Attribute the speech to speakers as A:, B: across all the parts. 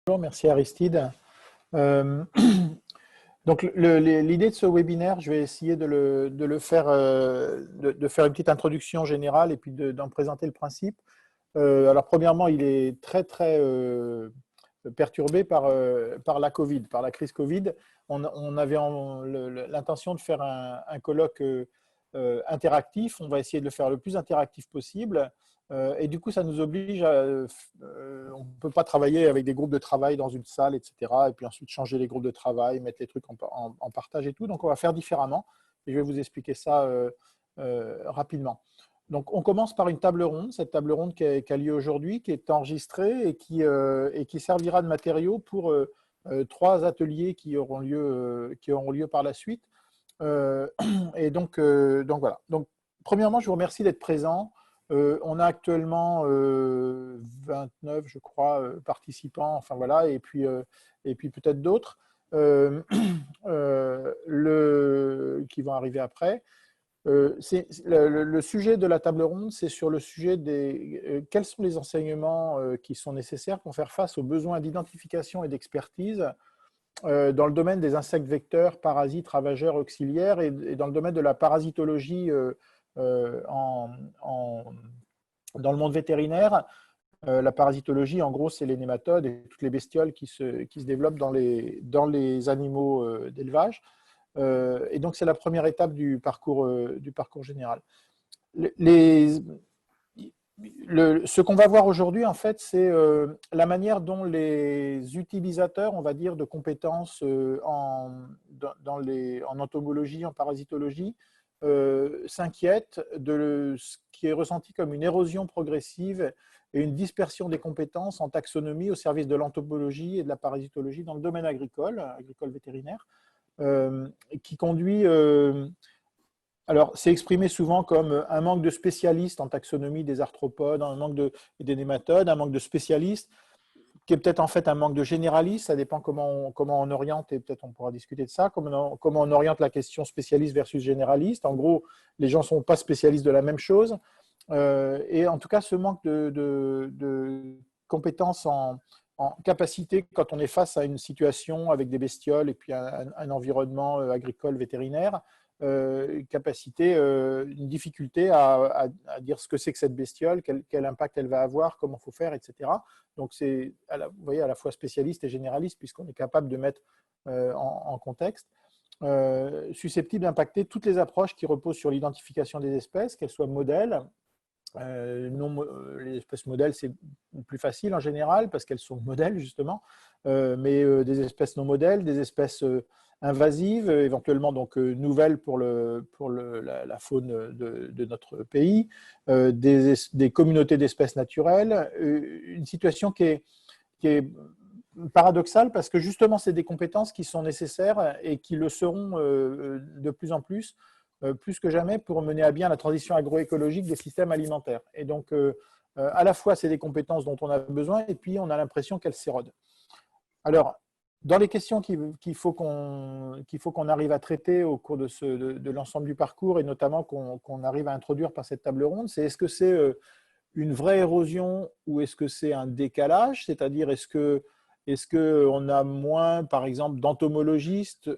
A: Bonjour, merci Aristide. Euh, donc l'idée de ce webinaire, je vais essayer de le faire, de faire une petite introduction générale et puis d'en présenter le principe. Alors premièrement, il est très perturbé par la Covid, par la crise Covid. On avait l'intention de faire un colloque interactif. On va essayer de le faire le plus interactif possible. Et du coup, ça nous oblige on ne peut pas travailler avec des groupes de travail dans une salle, etc. Et puis ensuite changer les groupes de travail, mettre les trucs en partage et tout. Donc, on va faire différemment. Et je vais vous expliquer ça rapidement. Donc, on commence par une table ronde. Cette table ronde qui a lieu aujourd'hui, qui est enregistrée et qui servira de matériau pour 3 ateliers qui auront lieu par la suite. Et donc voilà. Donc, premièrement, je vous remercie d'être présent. On a actuellement 29, je crois, participants, enfin voilà, et puis peut-être d'autres qui vont arriver après. Le sujet de la table ronde, c'est sur le sujet des quels sont les enseignements qui sont nécessaires pour faire face aux besoins d'identification et d'expertise dans le domaine des insectes vecteurs, parasites, ravageurs, auxiliaires et dans le domaine de la parasitologie dans le monde vétérinaire. La parasitologie, en gros, c'est les nématodes et toutes les bestioles qui se développent dans les animaux d'élevage. Et donc, c'est la première étape du parcours général. Ce qu'on va voir aujourd'hui, en fait, c'est la manière dont les utilisateurs, on va dire, de compétences en entomologie, en parasitologie, s'inquiètent de ce qui est ressenti comme une érosion progressive et une dispersion des compétences en taxonomie au service de l'entomologie et de la parasitologie dans le domaine agricole vétérinaire, qui conduit… alors, c'est exprimé souvent comme un manque de spécialistes en taxonomie des arthropodes, un manque des nématodes, un manque de spécialistes, qui est peut-être en fait un manque de généralistes. Ça dépend comment on oriente, et peut-être on pourra discuter de ça, comment on oriente la question spécialiste versus généraliste. En gros, les gens ne sont pas spécialistes de la même chose. Et en tout cas, ce manque de compétences en capacité quand on est face à une situation avec des bestioles et puis un environnement agricole vétérinaire, capacité, une difficulté à dire ce que c'est que cette bestiole, quel impact elle va avoir, comment il faut faire, etc. Donc c'est, vous voyez, à la fois spécialiste et généraliste, puisqu'on est capable de mettre en contexte, susceptible d'impacter toutes les approches qui reposent sur l'identification des espèces, qu'elles soient modèles. Les espèces modèles, c'est plus facile en général parce qu'elles sont modèles justement, mais des espèces non modèles, des espèces invasives, éventuellement donc nouvelles pour la faune de notre pays, des communautés d'espèces naturelles, une situation qui est paradoxale parce que justement c'est des compétences qui sont nécessaires et qui le seront de plus en plus que jamais pour mener à bien la transition agroécologique des systèmes alimentaires. Et donc, à la fois, c'est des compétences dont on a besoin et puis on a l'impression qu'elles s'érodent. Alors, dans les questions qu'il faut qu'on arrive à traiter au cours de l'ensemble du parcours et notamment qu'on arrive à introduire par cette table ronde, c'est est-ce que c'est une vraie érosion ou est-ce que c'est un décalage? C'est-à-dire, est-ce qu'on a moins, par exemple, d'entomologistes,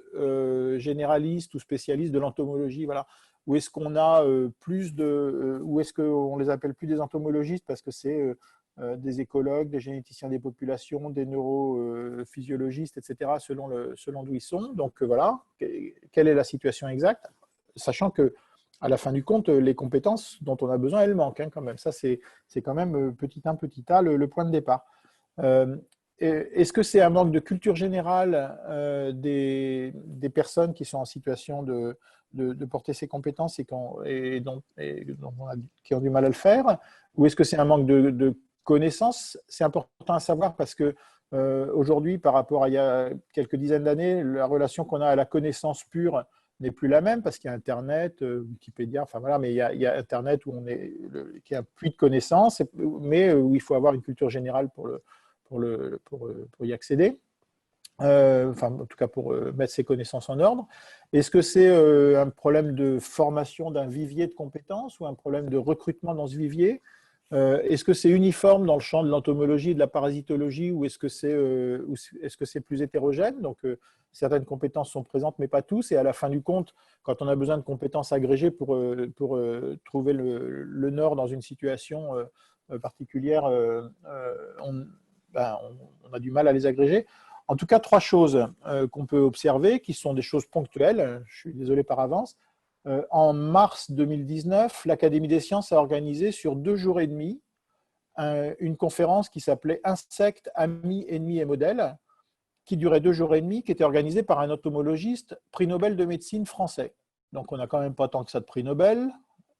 A: généralistes ou spécialistes de l'entomologie, voilà. Ou est-ce qu'on a ou est-ce qu'on les appelle plus des entomologistes parce que c'est des écologues, des généticiens des populations, des neurophysiologistes, etc., selon d'où ils sont. Donc voilà, quelle est la situation exacte? Sachant que à la fin du compte, les compétences dont on a besoin, elles manquent hein, quand même. Ça, c'est quand même petit 1, petit a, le point de départ. Est-ce que c'est un manque de culture générale des personnes qui sont en situation de porter ces compétences qui ont du mal à le faire? Ou est-ce que c'est un manque de connaissances? C'est important à savoir parce que aujourd'hui, par rapport à il y a quelques dizaines d'années, la relation qu'on a à la connaissance pure n'est plus la même parce qu'il y a Internet, Wikipédia, enfin voilà, mais il y a Internet qui est un puits de connaissances, mais où il faut avoir une culture générale pour y accéder, enfin en tout cas pour mettre ses connaissances en ordre. Est-ce que c'est un problème de formation d'un vivier de compétences ou un problème de recrutement dans ce vivier? Est-ce que c'est uniforme dans le champ de l'entomologie et de la parasitologie ou est-ce que c'est plus hétérogène? Donc, certaines compétences sont présentes, mais pas tous. Et à la fin du compte, quand on a besoin de compétences agrégées pour trouver le nord dans une situation particulière, ben, on a du mal à les agréger. En tout cas, trois choses qu'on peut observer, qui sont des choses ponctuelles. Je suis désolé par avance. En mars 2019, l'Académie des sciences a organisé sur 2 jours et demi une conférence qui s'appelait Insectes, amis, ennemis et modèles, qui durait 2 jours et demi, qui était organisée par un entomologiste, prix Nobel de médecine français. Donc on n'a quand même pas tant que ça de prix Nobel.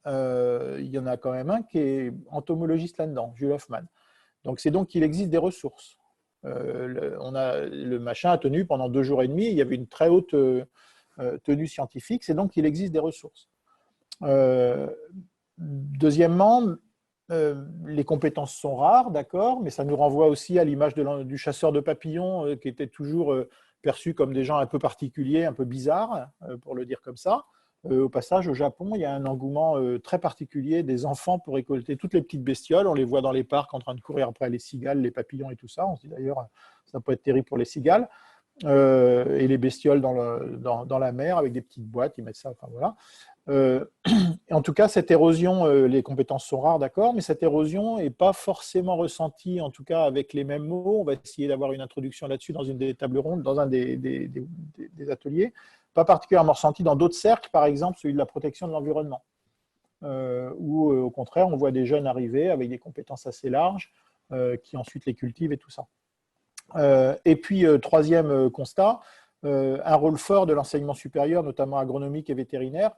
A: Il y en a quand même un qui est entomologiste là-dedans, Jules Hoffman. Donc c'est donc qu'il existe des ressources. Le machin a tenu pendant 2 jours et demi, il y avait une très haute tenue scientifique, c'est donc qu'il existe des ressources. Deuxièmement, les compétences sont rares, d'accord, mais ça nous renvoie aussi à l'image du chasseur de papillons qui était toujours perçu comme des gens un peu particuliers, un peu bizarres, pour le dire comme ça. Au passage, au Japon, il y a un engouement très particulier des enfants pour récolter toutes les petites bestioles. On les voit dans les parcs en train de courir après les cigales, les papillons et tout ça. On se dit d'ailleurs, ça peut être terrible pour les cigales. Et les bestioles dans la mer avec des petites boîtes, ils mettent ça, enfin voilà. En tout cas, cette érosion, les compétences sont rares, d'accord, mais cette érosion n'est pas forcément ressentie, en tout cas avec les mêmes mots. On va essayer d'avoir une introduction là-dessus dans une des tables rondes, dans un des ateliers. Pas particulièrement ressentie dans d'autres cercles, par exemple celui de la protection de l'environnement, où au contraire, on voit des jeunes arriver avec des compétences assez larges, qui ensuite les cultivent et tout ça. Et puis, troisième constat, un rôle fort de l'enseignement supérieur, notamment agronomique et vétérinaire,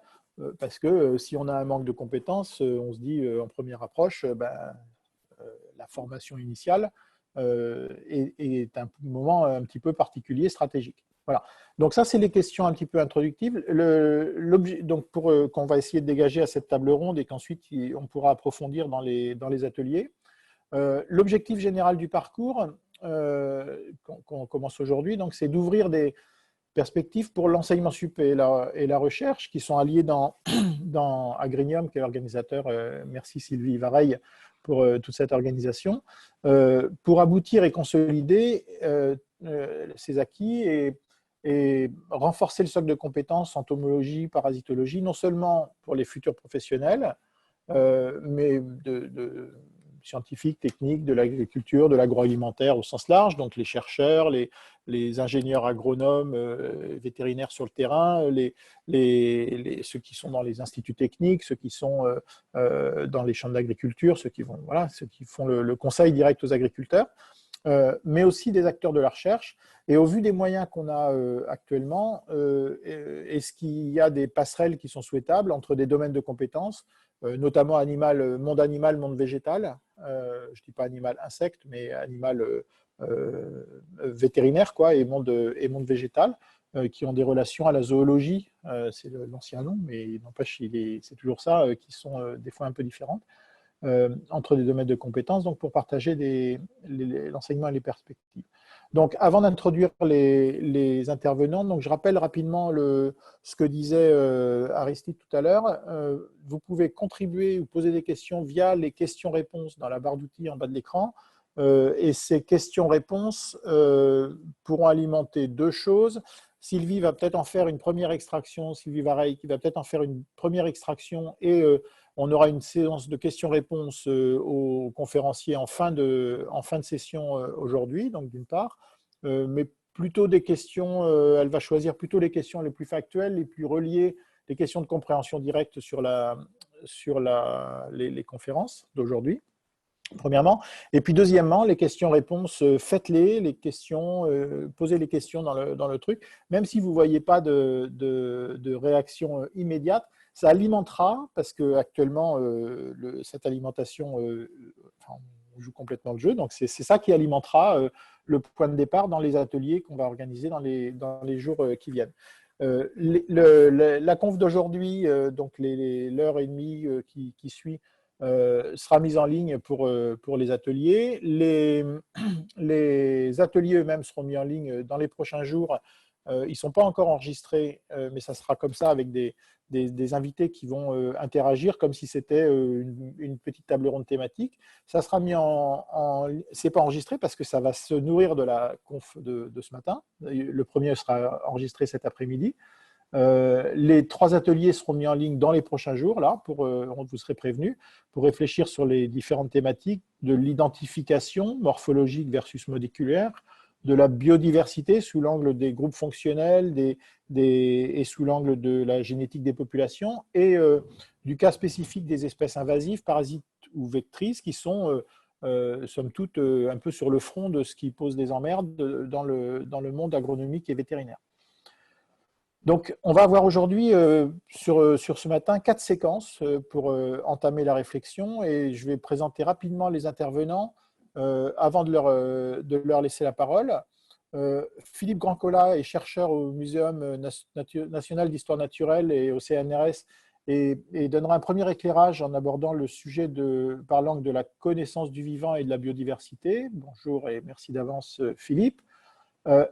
A: parce que si on a un manque de compétences, on se dit en première approche, la formation initiale est un moment un petit peu particulier, stratégique. Voilà. Donc ça, c'est les questions un petit peu introductives. Donc qu'on va essayer de dégager à cette table ronde et qu'ensuite on pourra approfondir dans les ateliers. L'objectif général du parcours, qu'on commence aujourd'hui, donc c'est d'ouvrir des perspectives pour l'enseignement sup et la recherche qui sont alliés dans Agrinium, qui est l'organisateur. Merci Sylvie Vareille pour toute cette organisation, pour aboutir et consolider ces acquis et renforcer le socle de compétences entomologie, parasitologie, non seulement pour les futurs professionnels, mais scientifiques, techniques, de l'agriculture, de l'agroalimentaire au sens large, donc les chercheurs, les ingénieurs agronomes, vétérinaires sur le terrain, ceux qui sont dans les instituts techniques, ceux qui sont dans les champs d'agriculture, ceux qui font le conseil direct aux agriculteurs, mais aussi des acteurs de la recherche. Et au vu des moyens qu'on a actuellement, est-ce qu'il y a des passerelles qui sont souhaitables entre des domaines de compétences, notamment monde animal, monde végétal, je ne dis pas animal insecte, mais animal vétérinaire, quoi, et monde végétal, qui ont des relations à la zoologie, c'est l'ancien nom, mais n'empêche, c'est toujours ça, qui sont des fois un peu différentes, entre des domaines de compétences, donc pour partager l'enseignement et les perspectives. Donc, avant d'introduire les intervenants, donc je rappelle rapidement ce que disait Aristide tout à l'heure. Vous pouvez contribuer ou poser des questions via les questions-réponses dans la barre d'outils en bas de l'écran. Et ces questions-réponses pourront alimenter deux choses. Sylvie va peut-être en faire une première extraction, Sylvie Vareille, qui va peut-être en faire une première extraction et on aura une séance de questions-réponses aux conférenciers en fin de session aujourd'hui, donc d'une part, mais plutôt des questions, elle va choisir plutôt les questions les plus factuelles, les plus reliées, les questions de compréhension directe sur les conférences d'aujourd'hui, premièrement. Et puis deuxièmement, les questions-réponses, faites-les, les questions, posez les questions dans le truc, même si vous ne voyez pas de réaction immédiate, ça alimentera, parce qu'actuellement, cette alimentation, on joue complètement le jeu, donc c'est ça qui alimentera le point de départ dans les ateliers qu'on va organiser dans les jours qui viennent. La conf d'aujourd'hui, donc l'heure et demie qui suit, sera mise en ligne pour les ateliers. Les ateliers eux-mêmes seront mis en ligne dans les prochains jours. Ils ne sont pas encore enregistrés, mais ça sera comme ça avec des des invités qui vont interagir comme si c'était une petite table ronde thématique. Ça sera mis c'est pas enregistré parce que ça va se nourrir de la conf de ce matin. Le premier sera enregistré cet après-midi. Les 3 ateliers seront mis en ligne dans les prochains jours, là, vous serez prévenus, pour réfléchir sur les différentes thématiques de l'identification morphologique versus moléculaire, de la biodiversité sous l'angle des groupes fonctionnels et sous l'angle de la génétique des populations, et du cas spécifique des espèces invasives, parasites ou vectrices, qui sont, somme toute, un peu sur le front de ce qui pose des emmerdes dans le monde agronomique et vétérinaire. Donc, on va avoir aujourd'hui, sur ce matin, 4 séquences pour entamer la réflexion, et je vais présenter rapidement les intervenants avant de leur laisser la parole. Philippe Grandcola est chercheur au Muséum national d'histoire naturelle et au CNRS et donnera un premier éclairage en abordant le sujet par l'angle de la connaissance du vivant et de la biodiversité. Bonjour et merci d'avance, Philippe.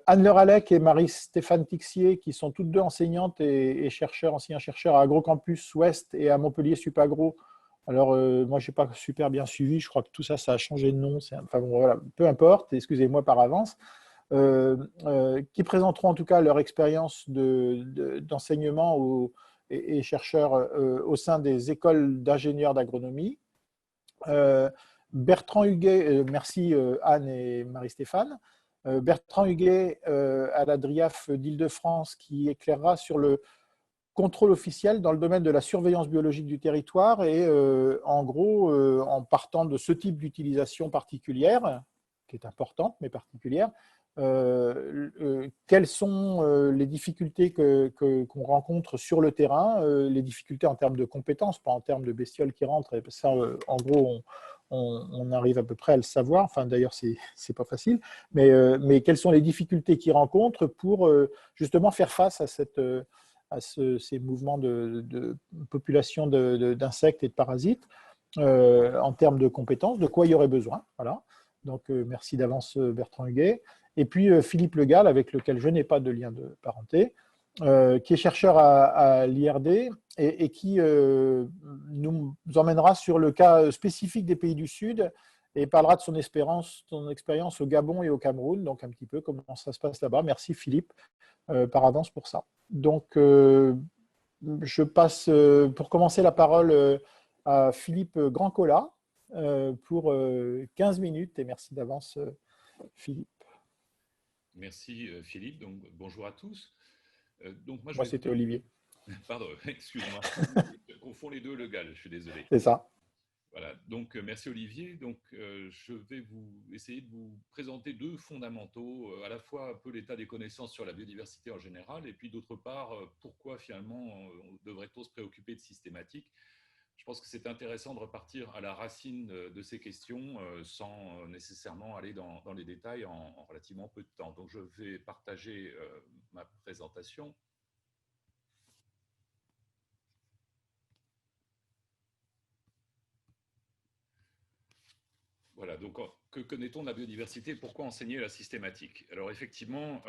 A: Anne-Laure Allec et Marie-Stéphane Tixier, qui sont toutes deux enseignantes et anciens chercheurs à AgroCampus Ouest et à Montpellier Supagro. Alors, moi, je n'ai pas super bien suivi, je crois que tout ça, ça a changé de nom. Enfin, bon, voilà, peu importe, excusez-moi par avance. Qui présenteront en tout cas leur expérience d'enseignement et chercheurs au sein des écoles d'ingénieurs d'agronomie. Bertrand Huguet, merci Anne et Marie-Stéphane. Bertrand Huguet à la DRIAF d'Île-de-France qui éclairera sur le contrôle officiel dans le domaine de la surveillance biologique du territoire et en gros, en partant de ce type d'utilisation particulière, qui est importante mais particulière, quelles sont les difficultés qu'on rencontre sur le terrain, les difficultés en termes de compétences, pas en termes de bestioles qui rentrent, et ça en gros on arrive à peu près à le savoir, enfin d'ailleurs c'est pas facile, mais quelles sont les difficultés qu'ils rencontrent pour justement faire face à ces mouvements de population d'insectes et de parasites en termes de compétences, de quoi il y aurait besoin. Voilà. Donc merci d'avance Bertrand Huguet. Et puis Philippe Le Gall, avec lequel je n'ai pas de lien de parenté, qui est chercheur à l'IRD et qui nous emmènera sur le cas spécifique des pays du Sud et parlera de son expérience au Gabon et au Cameroun, donc un petit peu comment ça se passe là-bas. Merci Philippe par avance pour ça. Donc je passe pour commencer la parole à Philippe Grandcola pour 15 minutes et merci d'avance Philippe.
B: Merci Philippe, donc bonjour à tous. Donc
A: moi c'était Olivier.
B: Pardon, excuse-moi, je confonds les deux, Le Gall, je suis désolé.
A: C'est ça.
B: Voilà, donc merci Olivier. Donc je vais essayer de vous présenter 2 fondamentaux, à la fois un peu l'état des connaissances sur la biodiversité en général, et puis d'autre part, pourquoi finalement devrait-on se préoccuper de systématique. Je pense que c'est intéressant de repartir à la racine de ces questions sans nécessairement aller dans les détails en relativement peu de temps. Donc je vais partager ma présentation. Voilà, donc que connaît-on de la biodiversité? Pourquoi enseigner la systématique? Alors effectivement,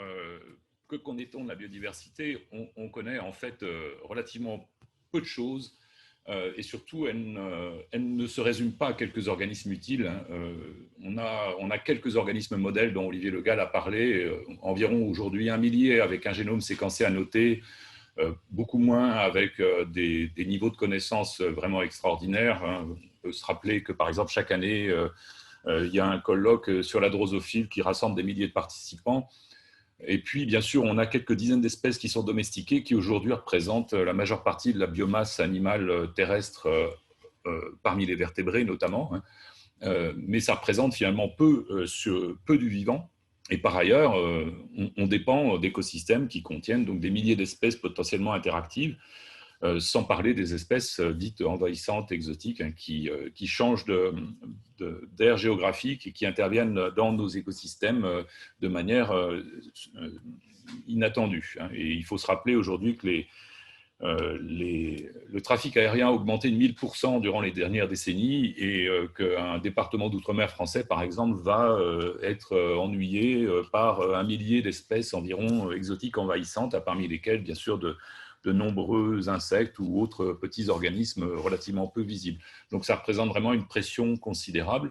B: que connaît-on de la biodiversité? On connaît en fait relativement peu de choses. Et surtout, elle ne se résume pas à quelques organismes utiles. On a quelques organismes modèles dont Olivier Le Gall a parlé, environ aujourd'hui 1 millier avec un génome séquencé à noter, beaucoup moins avec des niveaux de connaissances vraiment extraordinaires. On peut se rappeler que par exemple chaque année, il y a un colloque sur la drosophile qui rassemble des milliers de participants. Et puis, bien sûr, on a quelques dizaines d'espèces qui sont domestiquées, qui aujourd'hui représentent la majeure partie de la biomasse animale terrestre parmi les vertébrés notamment. Mais ça représente finalement peu du vivant. Et par ailleurs, on dépend d'écosystèmes qui contiennent donc des milliers d'espèces potentiellement interactives, sans parler des espèces dites envahissantes, exotiques, hein, qui changent d'aire géographique et qui interviennent dans nos écosystèmes de manière inattendue. Hein. Et il faut se rappeler aujourd'hui que le trafic aérien a augmenté de 1000% durant les dernières décennies et qu'un département d'outre-mer français, par exemple, va être ennuyé par 1 millier d'espèces environ exotiques envahissantes, parmi lesquelles, bien sûr, de de nombreux insectes ou autres petits organismes relativement peu visibles. Donc ça représente vraiment une pression considérable.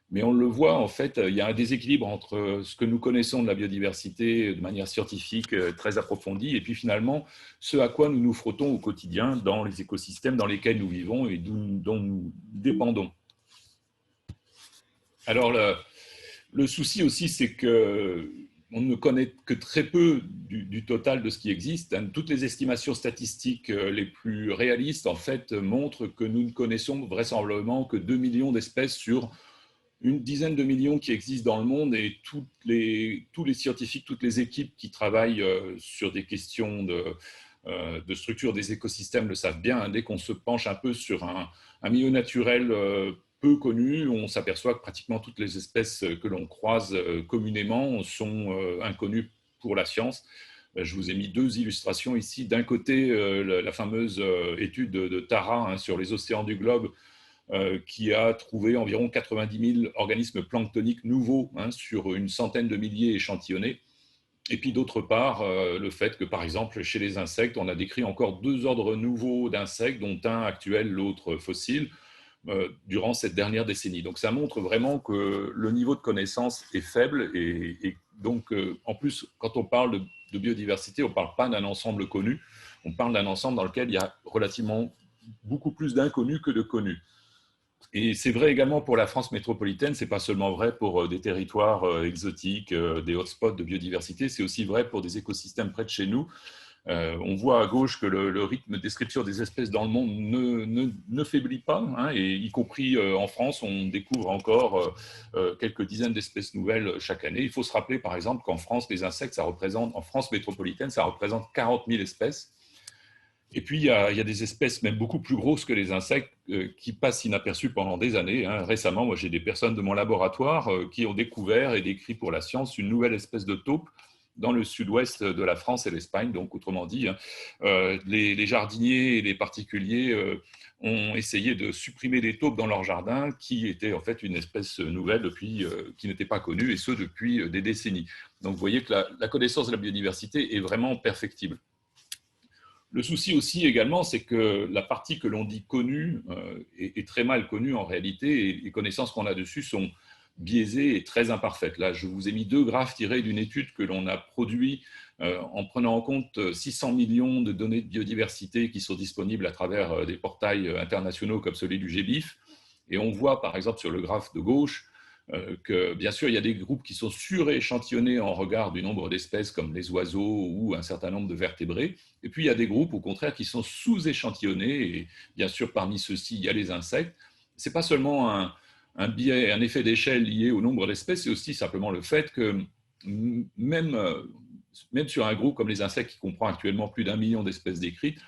B: Mais on le voit, en fait, il y a un déséquilibre entre ce que nous connaissons de la biodiversité de manière scientifique très approfondie et puis finalement ce à quoi nous nous frottons au quotidien dans les écosystèmes dans lesquels nous vivons et dont nous dépendons. Alors, le souci aussi, c'est qu'on ne connaît que très peu du total de ce qui existe. Toutes les estimations statistiques les plus réalistes, en fait, montrent que nous ne connaissons vraisemblablement que 2 millions d'espèces sur une dizaine de millions qui existent dans le monde, et tous les scientifiques, toutes les équipes qui travaillent sur des questions de structure des écosystèmes le savent bien. Dès qu'on se penche un peu sur un milieu naturel peu connu, on s'aperçoit que pratiquement toutes les espèces que l'on croise communément sont inconnues pour la science. Je vous ai mis deux illustrations ici. D'un côté, la fameuse étude de Tara sur les océans du globe, qui a trouvé environ 90 000 organismes planctoniques nouveaux sur une centaine de milliers échantillonnés. Et puis d'autre part, le fait que, par exemple, chez les insectes, on a décrit encore 2 ordres nouveaux d'insectes, dont un actuel, l'autre fossile, durant cette dernière décennie. Donc ça montre vraiment que le niveau de connaissance est faible, et donc en plus, quand on parle de biodiversité, on ne parle pas d'un ensemble connu, on parle d'un ensemble dans lequel il y a relativement beaucoup plus d'inconnus que de connus. Et c'est vrai également pour la France métropolitaine, ce n'est pas seulement vrai pour des territoires exotiques, des hotspots de biodiversité, c'est aussi vrai pour des écosystèmes près de chez nous. On voit à gauche que le rythme de description des espèces dans le monde ne faiblit pas, et y compris en France, on découvre encore quelques dizaines d'espèces nouvelles chaque année. Il faut se rappeler par exemple qu'en France, les insectes, en France métropolitaine, ça représente 40 000 espèces. Et puis, il y a des espèces même beaucoup plus grosses que les insectes qui passent inaperçues pendant des années. Récemment, moi, j'ai des personnes de mon laboratoire qui ont découvert et décrit pour la science une nouvelle espèce de taupe dans le sud-ouest de la France et l'Espagne. Donc, autrement dit, les jardiniers et les particuliers ont essayé de supprimer les taupes dans leur jardin, qui était en fait une espèce nouvelle qui n'était pas connue, et ce depuis des décennies. Donc, vous voyez que la connaissance de la biodiversité est vraiment perfectible. Le souci aussi également, c'est que la partie que l'on dit connue est très mal connue en réalité, et les connaissances qu'on a dessus sont biaisées et très imparfaites. Là, je vous ai mis 2 graphes tirés d'une étude que l'on a produite en prenant en compte 600 millions de données de biodiversité qui sont disponibles à travers des portails internationaux comme celui du GBIF. Et on voit par exemple sur le graphe de gauche que bien sûr il y a des groupes qui sont suréchantillonnés en regard du nombre d'espèces comme les oiseaux ou un certain nombre de vertébrés, et puis il y a des groupes au contraire qui sont sous-échantillonnés, et bien sûr parmi ceux-ci il y a les insectes. Ce n'est pas seulement un biais, un effet d'échelle lié au nombre d'espèces, c'est aussi simplement le fait que même sur un groupe comme les insectes qui comprend actuellement plus d'1 million d'espèces décrites,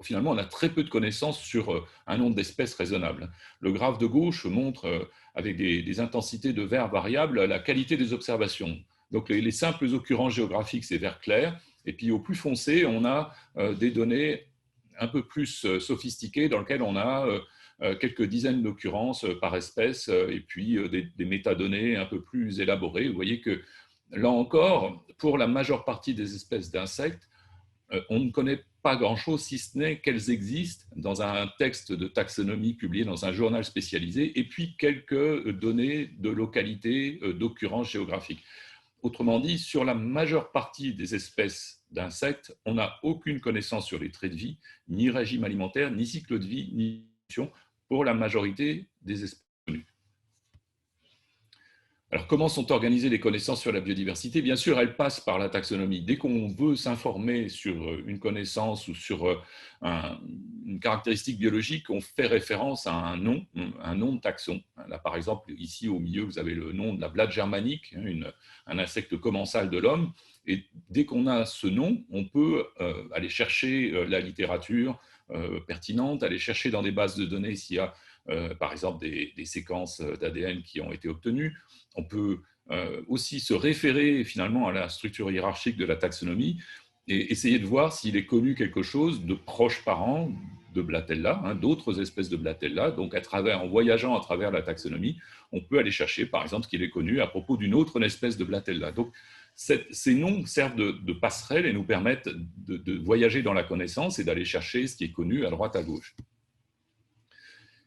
B: finalement, on a très peu de connaissances sur un nombre d'espèces raisonnable. Le graphe de gauche montre, avec des intensités de vert variables, la qualité des observations. Donc, les simples occurrences géographiques, c'est vert clair. Et puis, au plus foncé, on a des données un peu plus sophistiquées dans lesquelles on a quelques dizaines d'occurrences par espèce, et puis des métadonnées un peu plus élaborées. Vous voyez que, là encore, pour la majeure partie des espèces d'insectes, on ne connaît pas grand-chose, si ce n'est qu'elles existent dans un texte de taxonomie publié dans un journal spécialisé, et puis quelques données de localité, d'occurrence géographique. Autrement dit, sur la majeure partie des espèces d'insectes, on n'a aucune connaissance sur les traits de vie, ni régime alimentaire, ni cycle de vie, ni nutrition, pour la majorité des espèces connues. Alors, comment sont organisées les connaissances sur la biodiversité? Bien sûr, elles passent par la taxonomie. Dès qu'on veut s'informer sur une connaissance ou sur une caractéristique biologique, on fait référence à un nom de taxon. Là, par exemple, ici au milieu, vous avez le nom de la blatte germanique, un insecte commensal de l'homme. Et dès qu'on a ce nom, on peut aller chercher la littérature pertinente, aller chercher dans des bases de données s'il y a, par exemple, des séquences d'ADN qui ont été obtenues. On peut aussi se référer finalement à la structure hiérarchique de la taxonomie et essayer de voir s'il est connu quelque chose de proche parent de Blatella, d'autres espèces de Blatella. Donc, en voyageant à travers la taxonomie, on peut aller chercher, par exemple, ce qu'il est connu à propos d'une autre espèce de Blatella. Donc, Ces noms servent de passerelle et nous permettent de voyager dans la connaissance et d'aller chercher ce qui est connu à droite, à gauche.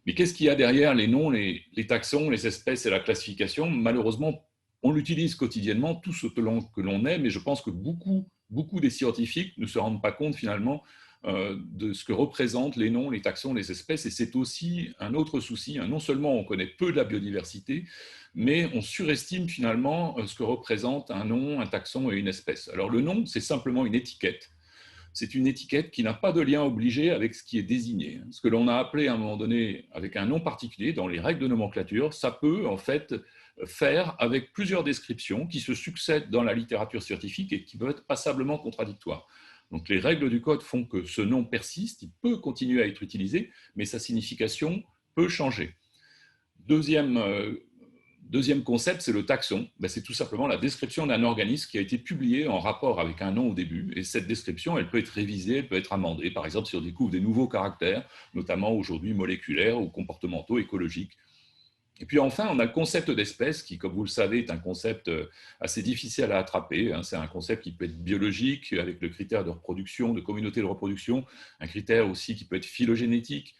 B: Mais qu'est-ce qu'il y a derrière les noms, les taxons, les espèces et la classification? Malheureusement, on l'utilise quotidiennement, tout ce que l'on est, mais je pense que beaucoup des scientifiques ne se rendent pas compte finalement de ce que représentent les noms, les taxons, les espèces. Et c'est aussi un autre souci. Non seulement on connaît peu de la biodiversité, mais on surestime finalement ce que représente un nom, un taxon et une espèce. Alors le nom, c'est simplement une étiquette. C'est une étiquette qui n'a pas de lien obligé avec ce qui est désigné. Ce que l'on a appelé à un moment donné avec un nom particulier dans les règles de nomenclature, ça peut en fait faire avec plusieurs descriptions qui se succèdent dans la littérature scientifique et qui peuvent être passablement contradictoires. Donc les règles du code font que ce nom persiste, il peut continuer à être utilisé, mais sa signification peut changer. Deuxième concept, c'est le taxon. C'est tout simplement la description d'un organisme qui a été publié en rapport avec un nom au début. Et cette description, elle peut être révisée, elle peut être amendée. Par exemple, si on découvre des nouveaux caractères, notamment aujourd'hui moléculaires ou comportementaux, écologiques. Et puis enfin, on a le concept d'espèce qui, comme vous le savez, est un concept assez difficile à attraper. C'est un concept qui peut être biologique, avec le critère de reproduction, de communauté de reproduction, un critère aussi qui peut être phylogénétique.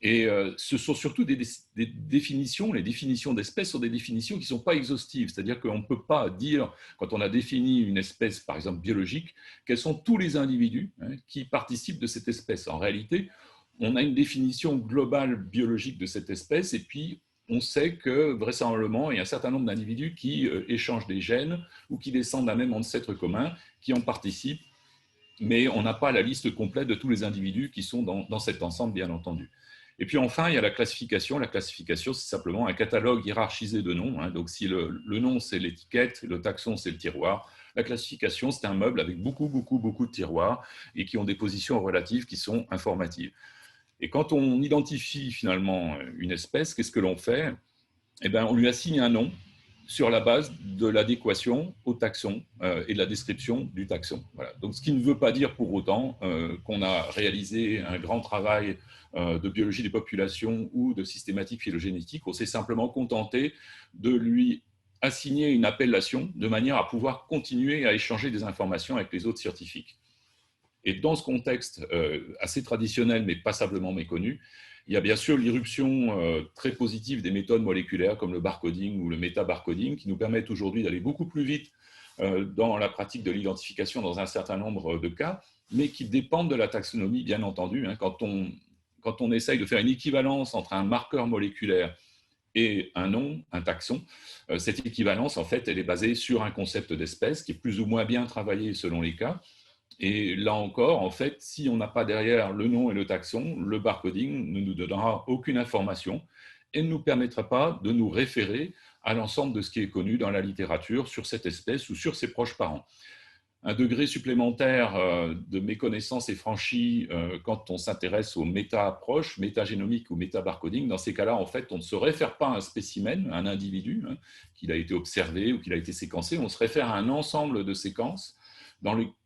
B: Et ce sont surtout des définitions, les définitions d'espèces sont des définitions qui ne sont pas exhaustives, c'est-à-dire qu'on ne peut pas dire, quand on a défini une espèce, par exemple biologique, quels sont tous les individus qui participent de cette espèce. En réalité, on a une définition globale biologique de cette espèce, et puis on sait que vraisemblablement, il y a un certain nombre d'individus qui échangent des gènes ou qui descendent d'un même ancêtre commun, qui en participent, mais on n'a pas la liste complète de tous les individus qui sont dans cet ensemble, bien entendu. Et puis enfin, il y a la classification. La classification, c'est simplement un catalogue hiérarchisé de noms. Donc si le nom, c'est l'étiquette, le taxon, c'est le tiroir, la classification, c'est un meuble avec beaucoup de tiroirs et qui ont des positions relatives qui sont informatives. Et quand on identifie finalement une espèce, qu'est-ce que l'on fait? On lui assigne un nom sur la base de l'adéquation au taxon et de la description du taxon. Voilà. Donc, ce qui ne veut pas dire pour autant qu'on a réalisé un grand travail de biologie des populations ou de systématique phylogénétique. On s'est simplement contenté de lui assigner une appellation de manière à pouvoir continuer à échanger des informations avec les autres scientifiques. Et dans ce contexte assez traditionnel, mais passablement méconnu, il y a bien sûr l'irruption très positive des méthodes moléculaires comme le barcoding ou le métabarcoding qui nous permettent aujourd'hui d'aller beaucoup plus vite dans la pratique de l'identification dans un certain nombre de cas, mais qui dépendent de la taxonomie, bien entendu. Quand on essaye de faire une équivalence entre un marqueur moléculaire et un nom, un taxon, cette équivalence, en fait, elle est basée sur un concept d'espèce qui est plus ou moins bien travaillé selon les cas. Et là encore, en fait, si on n'a pas derrière le nom et le taxon, le barcoding ne nous donnera aucune information et ne nous permettra pas de nous référer à l'ensemble de ce qui est connu dans la littérature sur cette espèce ou sur ses proches parents. Un degré supplémentaire de méconnaissance est franchi quand on s'intéresse aux méta-approches, métagénomiques ou métabarcoding. Dans ces cas-là, en fait, on ne se réfère pas à un spécimen, à un individu, qu'il a été observé ou qu'il a été séquencé, on se réfère à un ensemble de séquences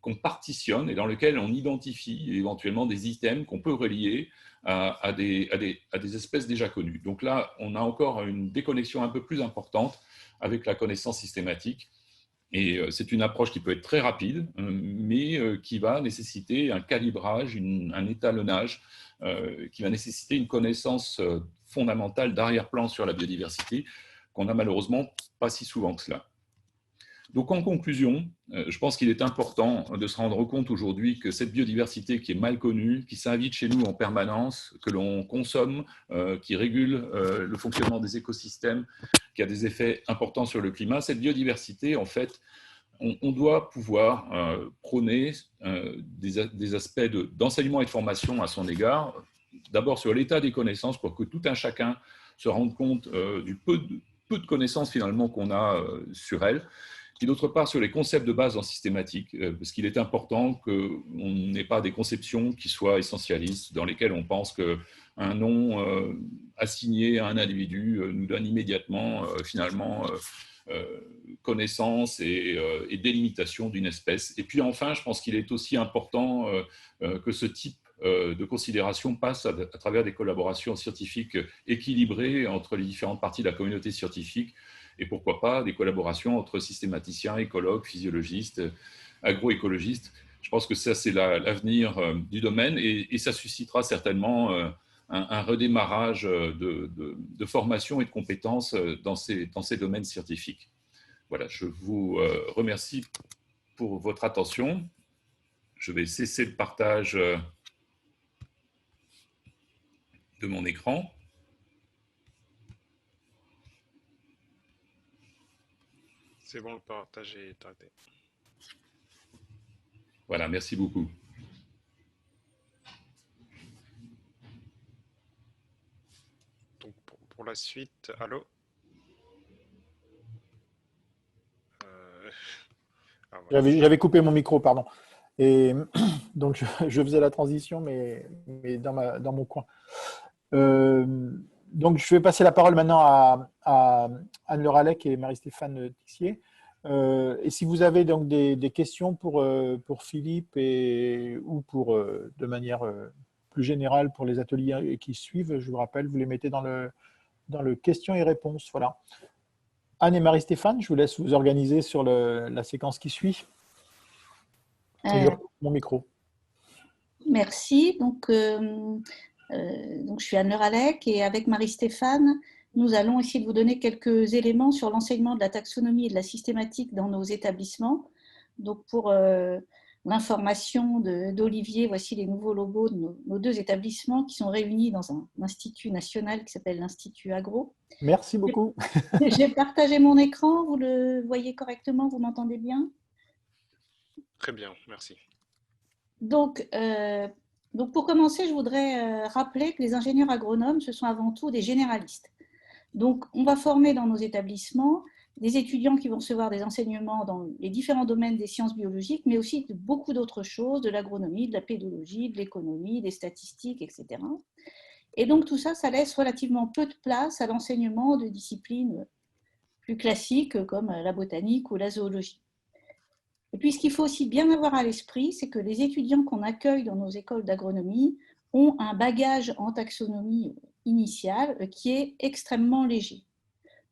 B: qu'on partitionne et dans lequel on identifie éventuellement des items qu'on peut relier à des espèces déjà connues. Donc là, on a encore une déconnexion un peu plus importante avec la connaissance systématique. Et c'est une approche qui peut être très rapide, mais qui va nécessiter un calibrage, un étalonnage, qui va nécessiter une connaissance fondamentale d'arrière-plan sur la biodiversité qu'on n'a malheureusement pas si souvent que cela. Donc, en conclusion, je pense qu'il est important de se rendre compte aujourd'hui que cette biodiversité qui est mal connue, qui s'invite chez nous en permanence, que l'on consomme, qui régule le fonctionnement des écosystèmes, qui a des effets importants sur le climat, cette biodiversité, en fait, on doit pouvoir prôner des aspects d'enseignement et de formation à son égard, d'abord sur l'état des connaissances pour que tout un chacun se rende compte du peu de connaissances finalement qu'on a sur elles, et d'autre part sur les concepts de base en systématique, parce qu'il est important qu'on n'ait pas des conceptions qui soient essentialistes, dans lesquelles on pense qu'un nom assigné à un individu nous donne immédiatement finalement connaissance et délimitation d'une espèce. Et puis enfin, je pense qu'il est aussi important que ce type de considération passe à travers des collaborations scientifiques équilibrées entre les différentes parties de la communauté scientifique et pourquoi pas des collaborations entre systématiciens, écologues, physiologistes, agroécologistes. Je pense que ça, c'est l'avenir du domaine et ça suscitera certainement un redémarrage de formation et de compétences dans ces domaines scientifiques. Voilà, je vous remercie pour votre attention. Je vais cesser le partage de mon écran.
C: C'est bon, le partage est arrêté.
B: Voilà, merci beaucoup.
C: Donc, pour la suite, allô? Voilà.
A: J'avais coupé mon micro, pardon. Et donc, je faisais la transition, mais dans mon coin. Donc, je vais passer la parole maintenant à Anne Leralec et Marie-Stéphane Tixier. Et si vous avez donc des questions pour Philippe ou de manière plus générale pour les ateliers qui suivent, je vous rappelle, vous les mettez dans le questions et réponses. Voilà. Anne et Marie-Stéphane, je vous laisse vous organiser sur la séquence qui suit. Et mon micro.
D: Merci. Donc, je suis Anne Leralec et avec Marie-Stéphane, nous allons essayer de vous donner quelques éléments sur l'enseignement de la taxonomie et de la systématique dans nos établissements. Donc, pour l'information d'Olivier, voici les nouveaux logos de nos deux établissements qui sont réunis dans un institut national qui s'appelle l'Institut Agro.
A: Merci beaucoup.
D: J'ai partagé mon écran, vous le voyez correctement, vous m'entendez bien?
C: Très bien, merci.
D: Donc, pour commencer, je voudrais rappeler que les ingénieurs agronomes, ce sont avant tout des généralistes. Donc, on va former dans nos établissements des étudiants qui vont recevoir des enseignements dans les différents domaines des sciences biologiques, mais aussi de beaucoup d'autres choses, de l'agronomie, de la pédologie, de l'économie, des statistiques, etc. Et donc, tout ça, ça laisse relativement peu de place à l'enseignement de disciplines plus classiques comme la botanique ou la zoologie. Et puis, ce qu'il faut aussi bien avoir à l'esprit, c'est que les étudiants qu'on accueille dans nos écoles d'agronomie ont un bagage en taxonomie initiale qui est extrêmement léger.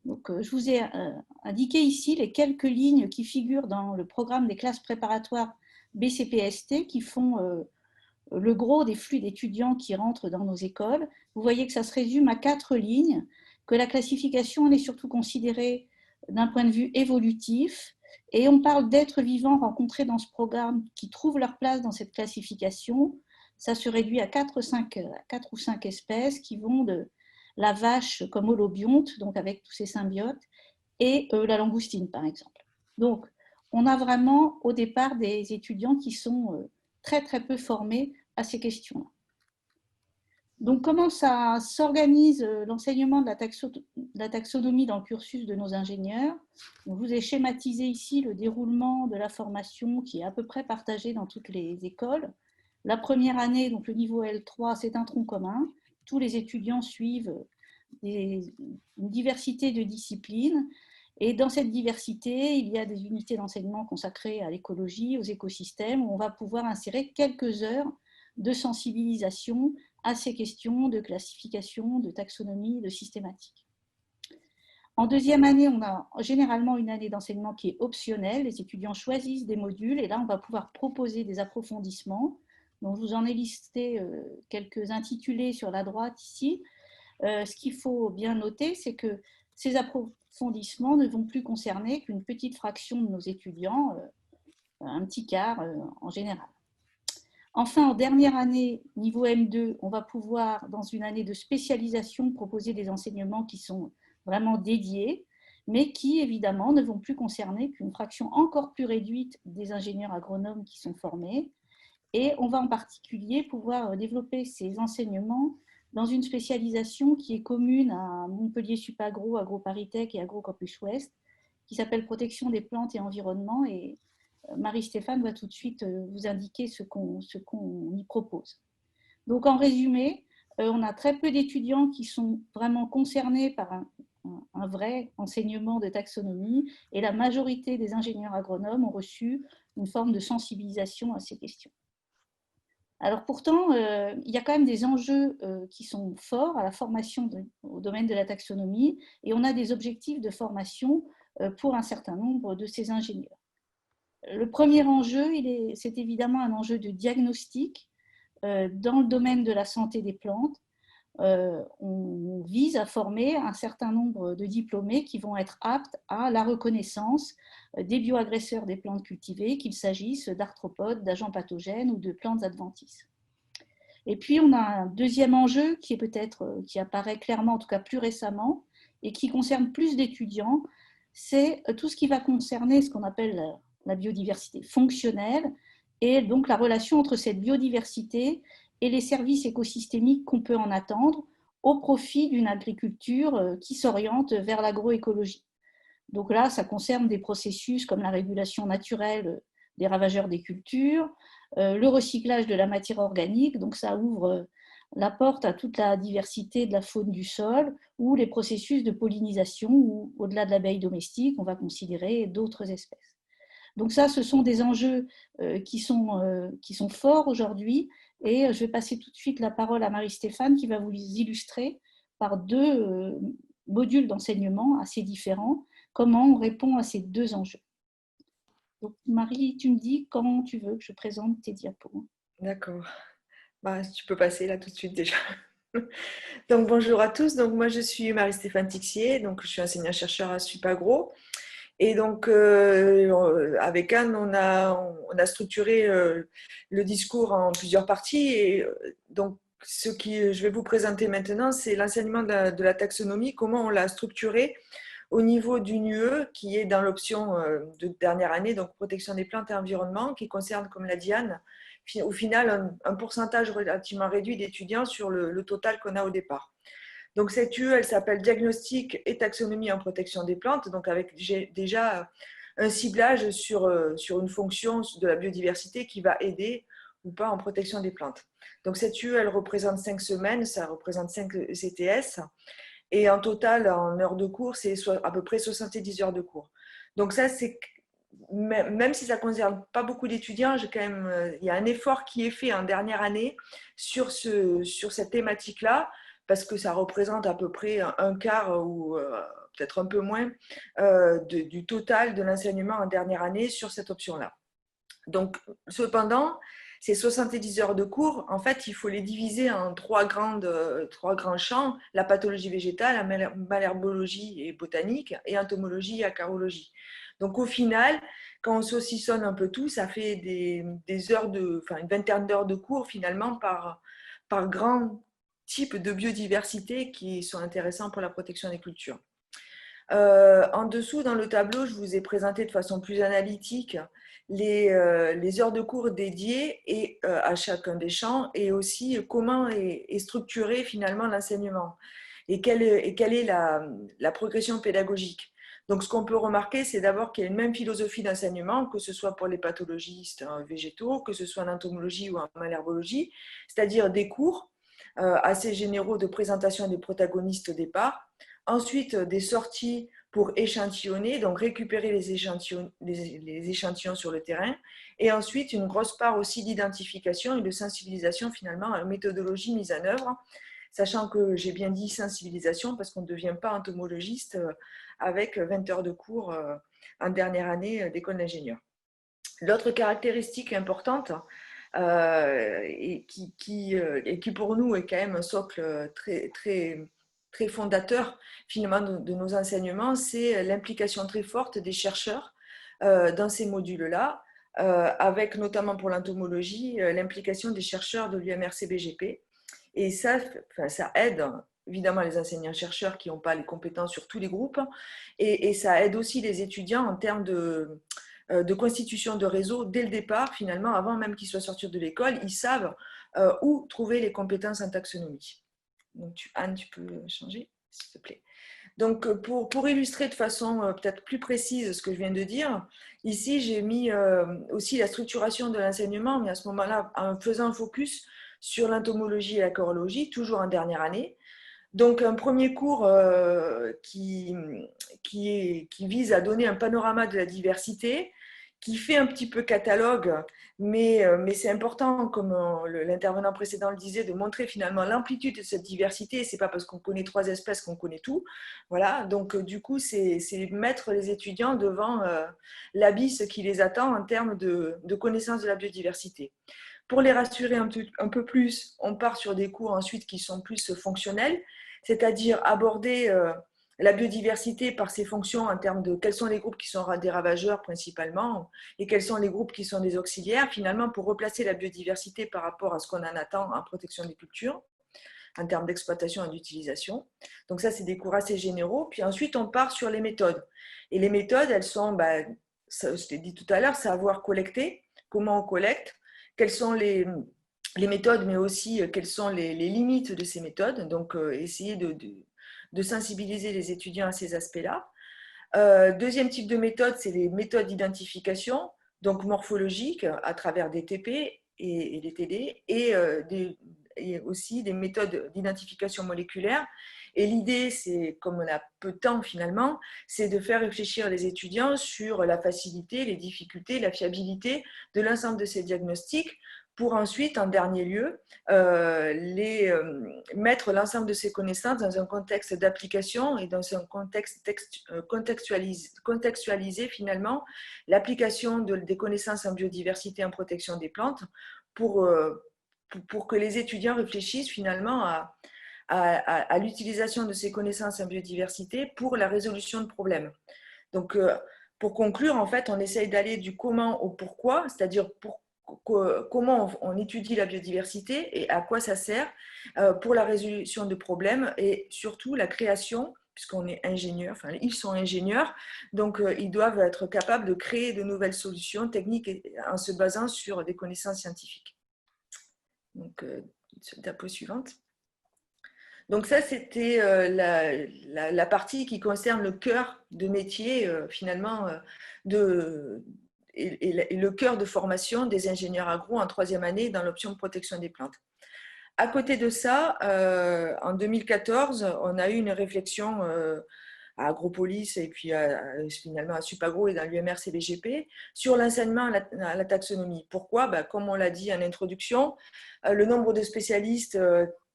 D: Donc, je vous ai indiqué ici les quelques lignes qui figurent dans le programme des classes préparatoires BCPST qui font le gros des flux d'étudiants qui rentrent dans nos écoles. Vous voyez que ça se résume à 4 lignes, que la classification elle est surtout considérée d'un point de vue évolutif, et on parle d'êtres vivants rencontrés dans ce programme qui trouvent leur place dans cette classification. Ça se réduit à 4 ou 5 espèces qui vont de la vache comme holobionte, donc avec tous ces symbiotes, et la langoustine par exemple. Donc, on a vraiment au départ des étudiants qui sont très très peu formés à ces questions-là. Donc, comment ça s'organise l'enseignement de la taxonomie dans le cursus de nos ingénieurs? Je vous ai schématisé ici le déroulement de la formation qui est à peu près partagé dans toutes les écoles. La première année, donc le niveau L3, c'est un tronc commun. Tous les étudiants suivent une diversité de disciplines. Et dans cette diversité, il y a des unités d'enseignement consacrées à l'écologie, aux écosystèmes, où on va pouvoir insérer quelques heures de sensibilisation à ces questions de classification, de taxonomie, de systématique. En deuxième année, on a généralement une année d'enseignement qui est optionnelle. Les étudiants choisissent des modules et là, on va pouvoir proposer des approfondissements. Donc, je vous en ai listé quelques intitulés sur la droite ici. Ce qu'il faut bien noter, c'est que ces approfondissements ne vont plus concerner qu'une petite fraction de nos étudiants, un petit quart en général. Enfin, en dernière année, niveau M2, on va pouvoir, dans une année de spécialisation, proposer des enseignements qui sont vraiment dédiés, mais qui, évidemment, ne vont plus concerner qu'une fraction encore plus réduite des ingénieurs agronomes qui sont formés. Et on va en particulier pouvoir développer ces enseignements dans une spécialisation qui est commune à Montpellier Supagro, AgroParisTech et AgroCampus Ouest, qui s'appelle Protection des plantes et environnement. Et Marie-Stéphane va tout de suite vous indiquer ce qu'on y propose. Donc, en résumé, on a très peu d'étudiants qui sont vraiment concernés par un vrai enseignement de taxonomie et la majorité des ingénieurs agronomes ont reçu une forme de sensibilisation à ces questions. Alors pourtant, il y a quand même des enjeux qui sont forts à la formation au domaine de la taxonomie, et on a des objectifs de formation pour un certain nombre de ces ingénieurs. Le premier enjeu, c'est évidemment un enjeu de diagnostic dans le domaine de la santé des plantes. On vise à former un certain nombre de diplômés qui vont être aptes à la reconnaissance des bioagresseurs des plantes cultivées, qu'il s'agisse d'arthropodes, d'agents pathogènes ou de plantes adventices. Et puis, on a un deuxième enjeu qui est peut-être, qui apparaît clairement, en tout cas plus récemment, et qui concerne plus d'étudiants, c'est tout ce qui va concerner ce qu'on appelle la biodiversité fonctionnelle, et donc la relation entre cette biodiversité et les services écosystémiques qu'on peut en attendre au profit d'une agriculture qui s'oriente vers l'agroécologie. Donc là, ça concerne des processus comme la régulation naturelle des ravageurs des cultures, le recyclage de la matière organique, donc ça ouvre la porte à toute la diversité de la faune du sol, ou les processus de pollinisation, où au-delà de l'abeille domestique, on va considérer d'autres espèces. Donc ça, ce sont des enjeux qui sont forts aujourd'hui, et je vais passer tout de suite la parole à Marie-Stéphane qui va vous illustrer par deux modules d'enseignement assez différents comment on répond à ces deux enjeux. Donc Marie, tu me dis quand tu veux que je présente tes diapos.
E: D'accord. Bah, tu peux passer là tout de suite déjà. Donc bonjour à tous, donc moi je suis Marie-Stéphane Tixier, donc je suis enseignant-chercheur à Supagro. Et donc, avec Anne, on a structuré le discours en plusieurs parties. Et donc, ce que je vais vous présenter maintenant, c'est l'enseignement de la taxonomie, comment on l'a structuré au niveau d'une UE qui est dans l'option de dernière année, donc protection des plantes et environnement, qui concerne, comme l'a dit Anne, au final, un pourcentage relativement réduit d'étudiants sur le total qu'on a au départ. Donc, cette UE, elle s'appelle Diagnostic et taxonomie en protection des plantes, donc avec déjà un ciblage sur une fonction de la biodiversité qui va aider ou pas en protection des plantes. Donc, cette UE, elle représente 5 semaines, ça représente 5 CTS, et en total, en heures de cours, c'est à peu près 70 heures de cours. Donc, ça, c'est même si ça ne concerne pas beaucoup d'étudiants, il y a un effort qui est fait en dernière année sur cette thématique-là, parce que ça représente à peu près un quart ou peut-être un peu moins du total de l'enseignement en dernière année sur cette option-là. Donc, cependant, ces 70 heures de cours, en fait, il faut les diviser en trois grands champs, la pathologie végétale, la malherbologie et botanique, et entomologie et acarologie. Donc, au final, quand on saucissonne un peu tout, ça fait une vingtaine d'heures de cours finalement par grand type de biodiversité qui sont intéressants pour la protection des cultures. En dessous, dans le tableau, je vous ai présenté de façon plus analytique les heures de cours dédiées à chacun des champs, et aussi comment est structuré finalement l'enseignement et quelle est la progression pédagogique. Donc, ce qu'on peut remarquer, c'est d'abord qu'il y a une même philosophie d'enseignement, que ce soit pour les pathologistes végétaux, que ce soit en entomologie ou en malherbologie, c'est-à-dire des cours assez généraux de présentation des protagonistes au départ. Ensuite, des sorties pour échantillonner, donc récupérer les échantillons sur le terrain. Et ensuite, une grosse part aussi d'identification et de sensibilisation finalement à la méthodologie mise en œuvre, sachant que j'ai bien dit sensibilisation parce qu'on ne devient pas entomologiste avec 20 heures de cours en dernière année d'école d'ingénieur. L'autre caractéristique importante, et qui pour nous est quand même un socle très fondateur finalement de nos enseignements, c'est l'implication très forte des chercheurs dans ces modules-là, avec notamment pour l'entomologie l'implication des chercheurs de l'UMRC-BGP. Et ça aide évidemment les enseignants-chercheurs qui n'ont pas les compétences sur tous les groupes, et ça aide aussi les étudiants en termes de constitution de réseau dès le départ, finalement, avant même qu'ils soient sortis de l'école, ils savent où trouver les compétences en taxonomie. Donc, Anne, tu peux changer, s'il te plaît. Donc, pour illustrer de façon peut-être plus précise ce que je viens de dire, ici, j'ai mis aussi la structuration de l'enseignement, mais à ce moment-là, en faisant un focus sur l'entomologie et l'acarologie, toujours en dernière année. Donc, un premier cours qui vise à donner un panorama de la diversité, qui fait un petit peu catalogue, mais c'est important, comme l'intervenant précédent le disait, de montrer finalement l'amplitude de cette diversité. Ce n'est pas parce qu'on connaît 3 espèces qu'on connaît tout. Voilà. Donc, du coup, c'est mettre les étudiants devant l'abysse qui les attend en termes de connaissance de la biodiversité. Pour les rassurer un peu plus, on part sur des cours ensuite qui sont plus fonctionnels, c'est-à-dire aborder la biodiversité par ses fonctions en termes de quels sont les groupes qui sont des ravageurs principalement et quels sont les groupes qui sont des auxiliaires, finalement pour replacer la biodiversité par rapport à ce qu'on en attend en protection des cultures, en termes d'exploitation et d'utilisation. Donc ça, c'est des cours assez généraux. Puis ensuite, on part sur les méthodes. Et les méthodes, elles sont, je t'ai dit tout à l'heure, savoir collecter, comment on collecte, quelles sont les méthodes, mais aussi quelles sont les limites de ces méthodes. Donc, essayer de sensibiliser les étudiants à ces aspects-là. Deuxième type de méthode, c'est les méthodes d'identification, donc morphologiques, à travers des TP et des TD, et aussi des méthodes d'identification moléculaire. Et l'idée, c'est, comme on a peu de temps finalement, c'est de faire réfléchir les étudiants sur la facilité, les difficultés, la fiabilité de l'ensemble de ces diagnostics, pour ensuite, en dernier lieu, mettre l'ensemble de ces connaissances dans un contexte d'application et dans un contexte contextualiser finalement l'application des connaissances en biodiversité en protection des plantes pour que les étudiants réfléchissent finalement à l'utilisation de ces connaissances en biodiversité pour la résolution de problèmes. Donc, pour conclure, en fait, on essaye d'aller du comment au pourquoi, c'est-à-dire comment on étudie la biodiversité et à quoi ça sert pour la résolution de problèmes et surtout la création, puisqu'on est ingénieur, enfin ils sont ingénieurs, donc ils doivent être capables de créer de nouvelles solutions techniques en se basant sur des connaissances scientifiques. Donc, diapo suivante. Donc ça, c'était la partie qui concerne le cœur de métier, finalement, et le cœur de formation des ingénieurs agro en 3e année dans l'option de protection des plantes. À côté de ça, en 2014, on a eu une réflexion à Agropolis et puis finalement à Supagro et dans l'UMR-CBGP sur l'enseignement à la taxonomie. Pourquoi ? Comme on l'a dit en introduction, le nombre de spécialistes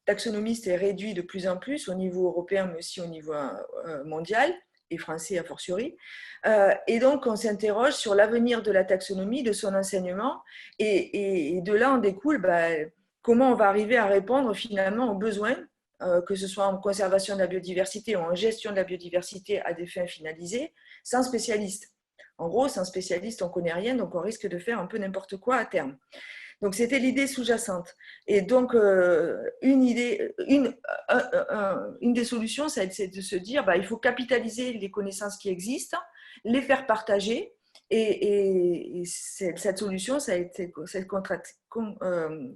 E: taxonomistes est réduit de plus en plus au niveau européen, mais aussi au niveau mondial, et français a fortiori. Et donc, on s'interroge sur l'avenir de la taxonomie, de son enseignement, et de là, on découle comment on va arriver à répondre finalement aux besoins, que ce soit en conservation de la biodiversité ou en gestion de la biodiversité à des fins finalisées, sans spécialiste. En gros, sans spécialiste, on ne connaît rien, donc on risque de faire un peu n'importe quoi à terme. Donc, c'était l'idée sous-jacente. Et donc, une des solutions, c'est de se dire il faut capitaliser les connaissances qui existent, les faire partager. Et cette solution, ça a été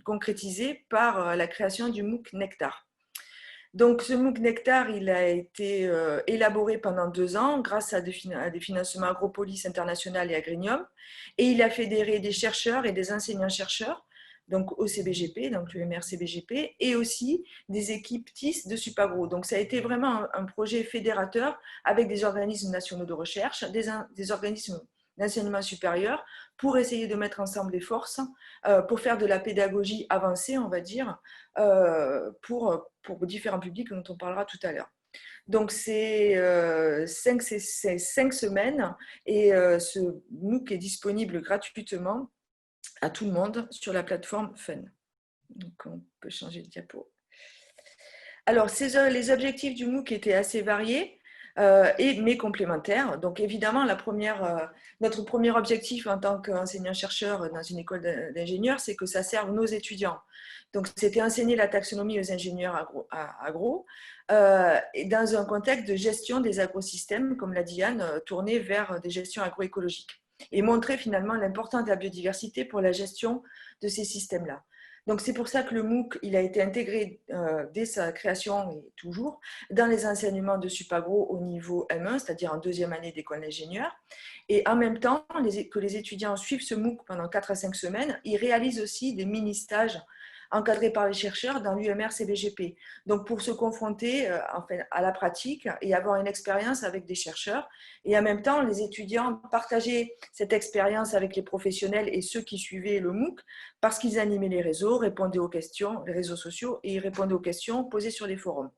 E: concrétisée par la création du MOOC Nectar. Donc, ce MOOC Nectar, il a été élaboré pendant 2 ans grâce à des financements Agropolis International et Agrium. Et il a fédéré des chercheurs et des enseignants-chercheurs, donc au CBGP, donc le MR-CBGP, et aussi des équipes TIS de Supagro. Donc, ça a été vraiment un projet fédérateur avec des organismes nationaux de recherche, des organismes d'enseignement supérieur, pour essayer de mettre ensemble les forces, pour faire de la pédagogie avancée, on va dire, pour différents publics dont on parlera tout à l'heure. Donc, c'est 5 semaines et ce MOOC est disponible gratuitement à tout le monde sur la plateforme Fun. Donc, on peut changer de diapo. Alors, les objectifs du MOOC étaient assez variés. Mais complémentaires. Donc évidemment, notre premier objectif en tant qu'enseignant-chercheur dans une école d'ingénieurs, c'est que ça serve nos étudiants. Donc c'était enseigner la taxonomie aux ingénieurs agro et dans un contexte de gestion des agrosystèmes, comme l'a dit Anne, tourné vers des gestions agroécologiques et montrer finalement l'importance de la biodiversité pour la gestion de ces systèmes-là. Donc, c'est pour ça que le MOOC il a été intégré dès sa création et toujours dans les enseignements de Supagro au niveau M1, c'est-à-dire en 2e année d'école d'ingénieur. Et en même temps, que les étudiants suivent ce MOOC pendant 4 à 5 semaines, ils réalisent aussi des mini-stages encadrés par les chercheurs dans l'UMR-CBGP. Donc, pour se confronter à la pratique et avoir une expérience avec des chercheurs. Et en même temps, les étudiants partageaient cette expérience avec les professionnels et ceux qui suivaient le MOOC parce qu'ils animaient les réseaux, répondaient aux questions, les réseaux sociaux, et ils répondaient aux questions posées sur les forums.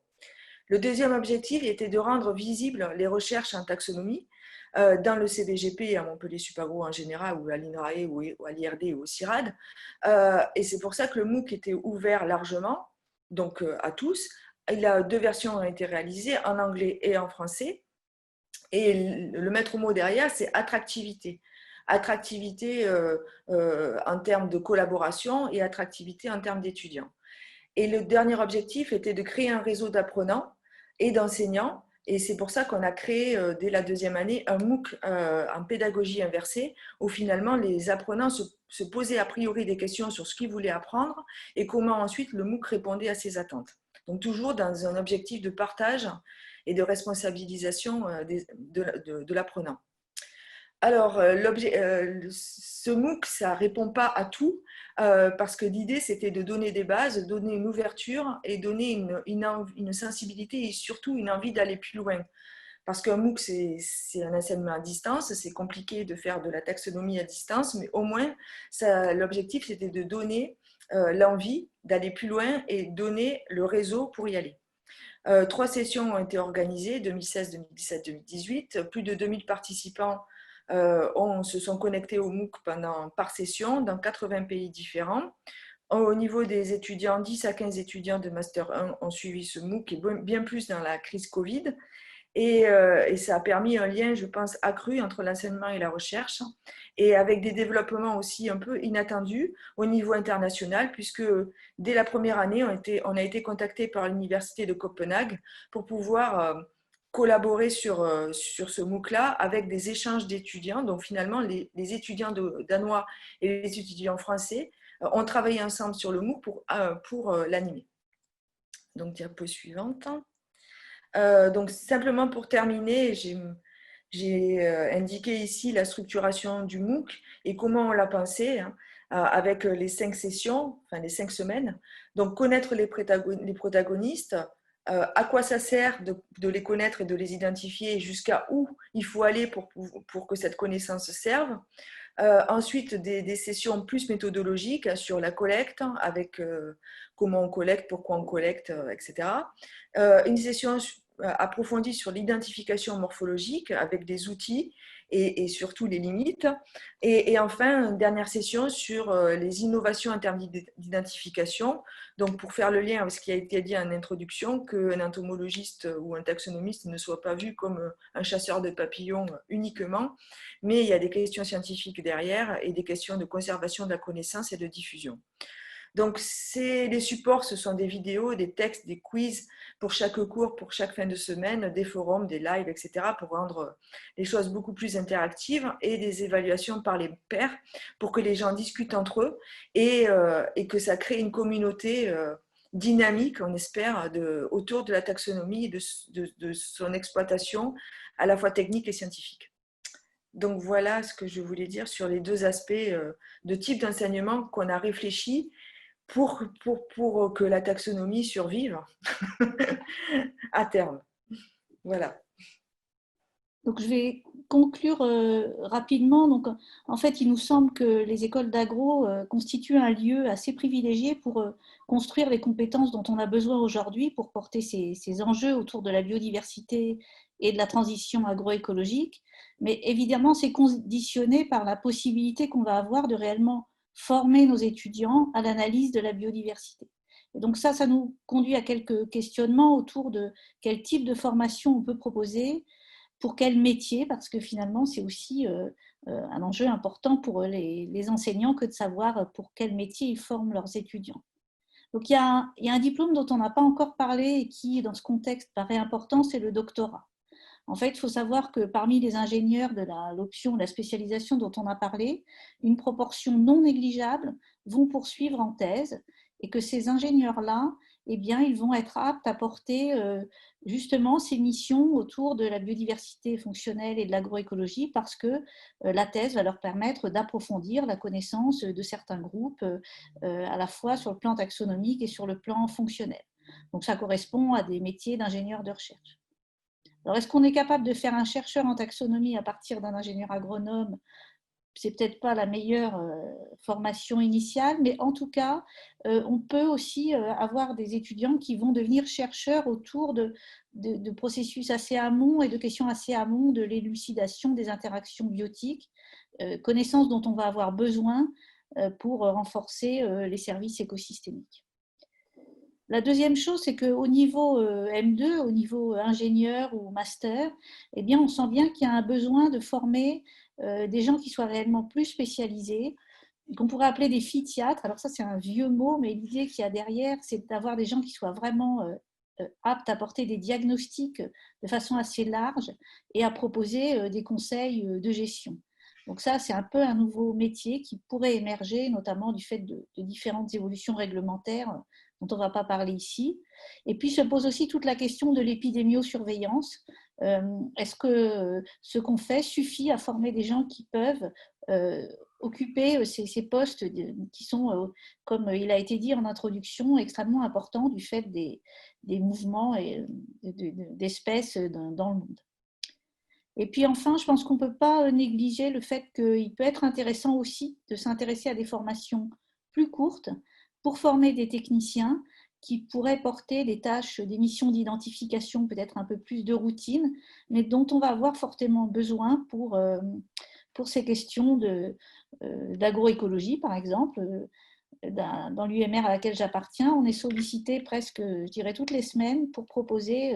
E: Le deuxième objectif était de rendre visibles les recherches en taxonomie dans le CBGP à Montpellier-Supagro en général, ou à l'INRAE, ou à l'IRD, ou au CIRAD. Et c'est pour ça que le MOOC était ouvert largement, donc à tous. Deux versions ont été réalisées, en anglais et en français. Et le maître mot derrière, c'est attractivité. Attractivité en termes de collaboration et attractivité en termes d'étudiants. Et le dernier objectif était de créer un réseau d'apprenants et d'enseignants. Et c'est pour ça qu'on a créé, dès la deuxième année, un MOOC en pédagogie inversée, où finalement les apprenants se posaient a priori des questions sur ce qu'ils voulaient apprendre et comment ensuite le MOOC répondait à ces attentes. Donc toujours dans un objectif de partage et de responsabilisation de l'apprenant. Alors, ce MOOC, ça ne répond pas à tout, parce que l'idée, c'était de donner des bases, donner une ouverture et donner une sensibilité et surtout une envie d'aller plus loin. Parce qu'un MOOC, c'est un enseignement à distance, c'est compliqué de faire de la taxonomie à distance, mais au moins, l'objectif, c'était de donner l'envie d'aller plus loin et donner le réseau pour y aller. 3 sessions ont été organisées, 2016, 2017, 2018. Plus de 2000 participants se sont connectés au MOOC par session dans 80 pays différents. Au niveau des étudiants, 10 à 15 étudiants de Master 1 ont suivi ce MOOC, et bien plus dans la crise Covid. Et ça a permis un lien, je pense, accru entre l'enseignement et la recherche, et avec des développements aussi un peu inattendus au niveau international, puisque dès la première année, on a été contacté par l'Université de Copenhague pour pouvoir collaborer sur ce MOOC-là avec des échanges d'étudiants. Donc finalement, les étudiants danois et les étudiants français ont travaillé ensemble sur le MOOC pour l'animer. Donc, diapo suivante. Donc, simplement pour terminer, j'ai indiqué ici la structuration du MOOC et comment on l'a pensé, hein, avec les 5 sessions, enfin les 5 semaines. Donc, connaître les protagonistes, à quoi ça sert de les connaître et de les identifier, jusqu'à où il faut aller pour que cette connaissance serve. Ensuite, des sessions plus méthodologiques sur la collecte, avec comment on collecte, pourquoi on collecte, etc. Une session approfondie sur l'identification morphologique avec des outils et surtout les limites. Et enfin, une dernière session sur les innovations en termes d'identification. Donc, pour faire le lien avec ce qui a été dit en introduction, qu'un entomologiste ou un taxonomiste ne soit pas vu comme un chasseur de papillons uniquement, mais il y a des questions scientifiques derrière et des questions de conservation de la connaissance et de diffusion. Donc, les supports, ce sont des vidéos, des textes, des quiz pour chaque cours, pour chaque fin de semaine, des forums, des lives, etc., pour rendre les choses beaucoup plus interactives, et des évaluations par les pairs pour que les gens discutent entre eux et que ça crée une communauté dynamique, on espère, autour de la taxonomie et de son exploitation à la fois technique et scientifique. Donc, voilà ce que je voulais dire sur les 2 aspects de type d'enseignement qu'on a réfléchi pour que la taxonomie survive à terme. Voilà.
D: Donc, je vais conclure rapidement. Donc, en fait, il nous semble que les écoles d'agro constituent un lieu assez privilégié pour construire les compétences dont on a besoin aujourd'hui pour porter ces enjeux autour de la biodiversité et de la transition agroécologique. Mais évidemment, c'est conditionné par la possibilité qu'on va avoir de réellement former nos étudiants à l'analyse de la biodiversité. Et donc ça nous conduit à quelques questionnements autour de quel type de formation on peut proposer, pour quel métier, parce que finalement, c'est aussi un enjeu important pour les enseignants que de savoir pour quel métier ils forment leurs étudiants. Donc, il y a un diplôme dont on n'a pas encore parlé et qui, dans ce contexte, paraît important, c'est le doctorat. En fait, il faut savoir que parmi les ingénieurs de l'option, la spécialisation dont on a parlé, une proportion non négligeable vont poursuivre en thèse, et que ces ingénieurs-là, eh bien, ils vont être aptes à porter justement ces missions autour de la biodiversité fonctionnelle et de l'agroécologie parce que la thèse va leur permettre d'approfondir la connaissance de certains groupes à la fois sur le plan taxonomique et sur le plan fonctionnel. Donc, ça correspond à des métiers d'ingénieur de recherche. Alors, est-ce qu'on est capable de faire un chercheur en taxonomie à partir d'un ingénieur agronome? C'est peut-être pas la meilleure formation initiale, mais en tout cas, on peut aussi avoir des étudiants qui vont devenir chercheurs autour de processus assez amont et de questions assez amont de l'élucidation des interactions biotiques, connaissances dont on va avoir besoin pour renforcer les services écosystémiques. La deuxième chose, c'est qu'au niveau M2, au niveau ingénieur ou master, eh bien, on sent bien qu'il y a un besoin de former des gens qui soient réellement plus spécialisés, qu'on pourrait appeler des phytiatres. Alors ça, c'est un vieux mot, mais l'idée qu'il y a derrière, c'est d'avoir des gens qui soient vraiment aptes à porter des diagnostics de façon assez large et à proposer des conseils de gestion. Donc ça, c'est un peu un nouveau métier qui pourrait émerger, notamment du fait de différentes évolutions réglementaires dont on ne va pas parler ici. Et puis se pose aussi toute la question de l'épidémiosurveillance. Est-ce que ce qu'on fait suffit à former des gens qui peuvent occuper ces postes qui sont, comme il a été dit en introduction, extrêmement importants du fait des mouvements d'espèces dans le monde. Et puis enfin, je pense qu'on ne peut pas négliger le fait qu'il peut être intéressant aussi de s'intéresser à des formations plus courtes pour former des techniciens qui pourraient porter des tâches, des missions d'identification peut-être un peu plus de routine, mais dont on va avoir fortement besoin pour ces questions d'agroécologie, par exemple. Dans l'UMR à laquelle j'appartiens, on est sollicité presque, je dirais, toutes les semaines pour proposer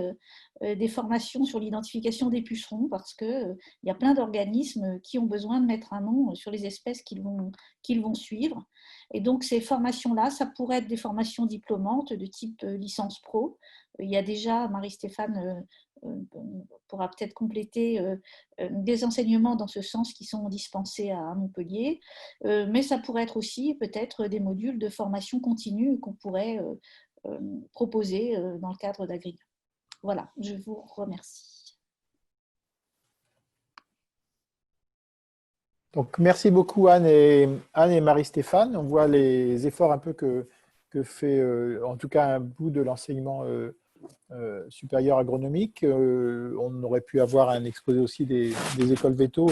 D: des formations sur l'identification des pucerons parce qu'il y a plein d'organismes qui ont besoin de mettre un nom sur les espèces qu'ils vont suivre. Et donc, ces formations-là, ça pourrait être des formations diplômantes de type licence pro. Il y a déjà, Marie-Stéphane pourra peut-être compléter des enseignements dans ce sens qui sont dispensés à Montpellier, mais ça pourrait être aussi peut-être des modules de formation continue qu'on pourrait proposer dans le cadre d'Agri. Voilà, je vous remercie.
A: Donc, merci beaucoup Anne et Marie-Stéphane. On voit les efforts un peu que fait, en tout cas, un bout de l'enseignement supérieur agronomique. On aurait pu avoir un exposé aussi des écoles veto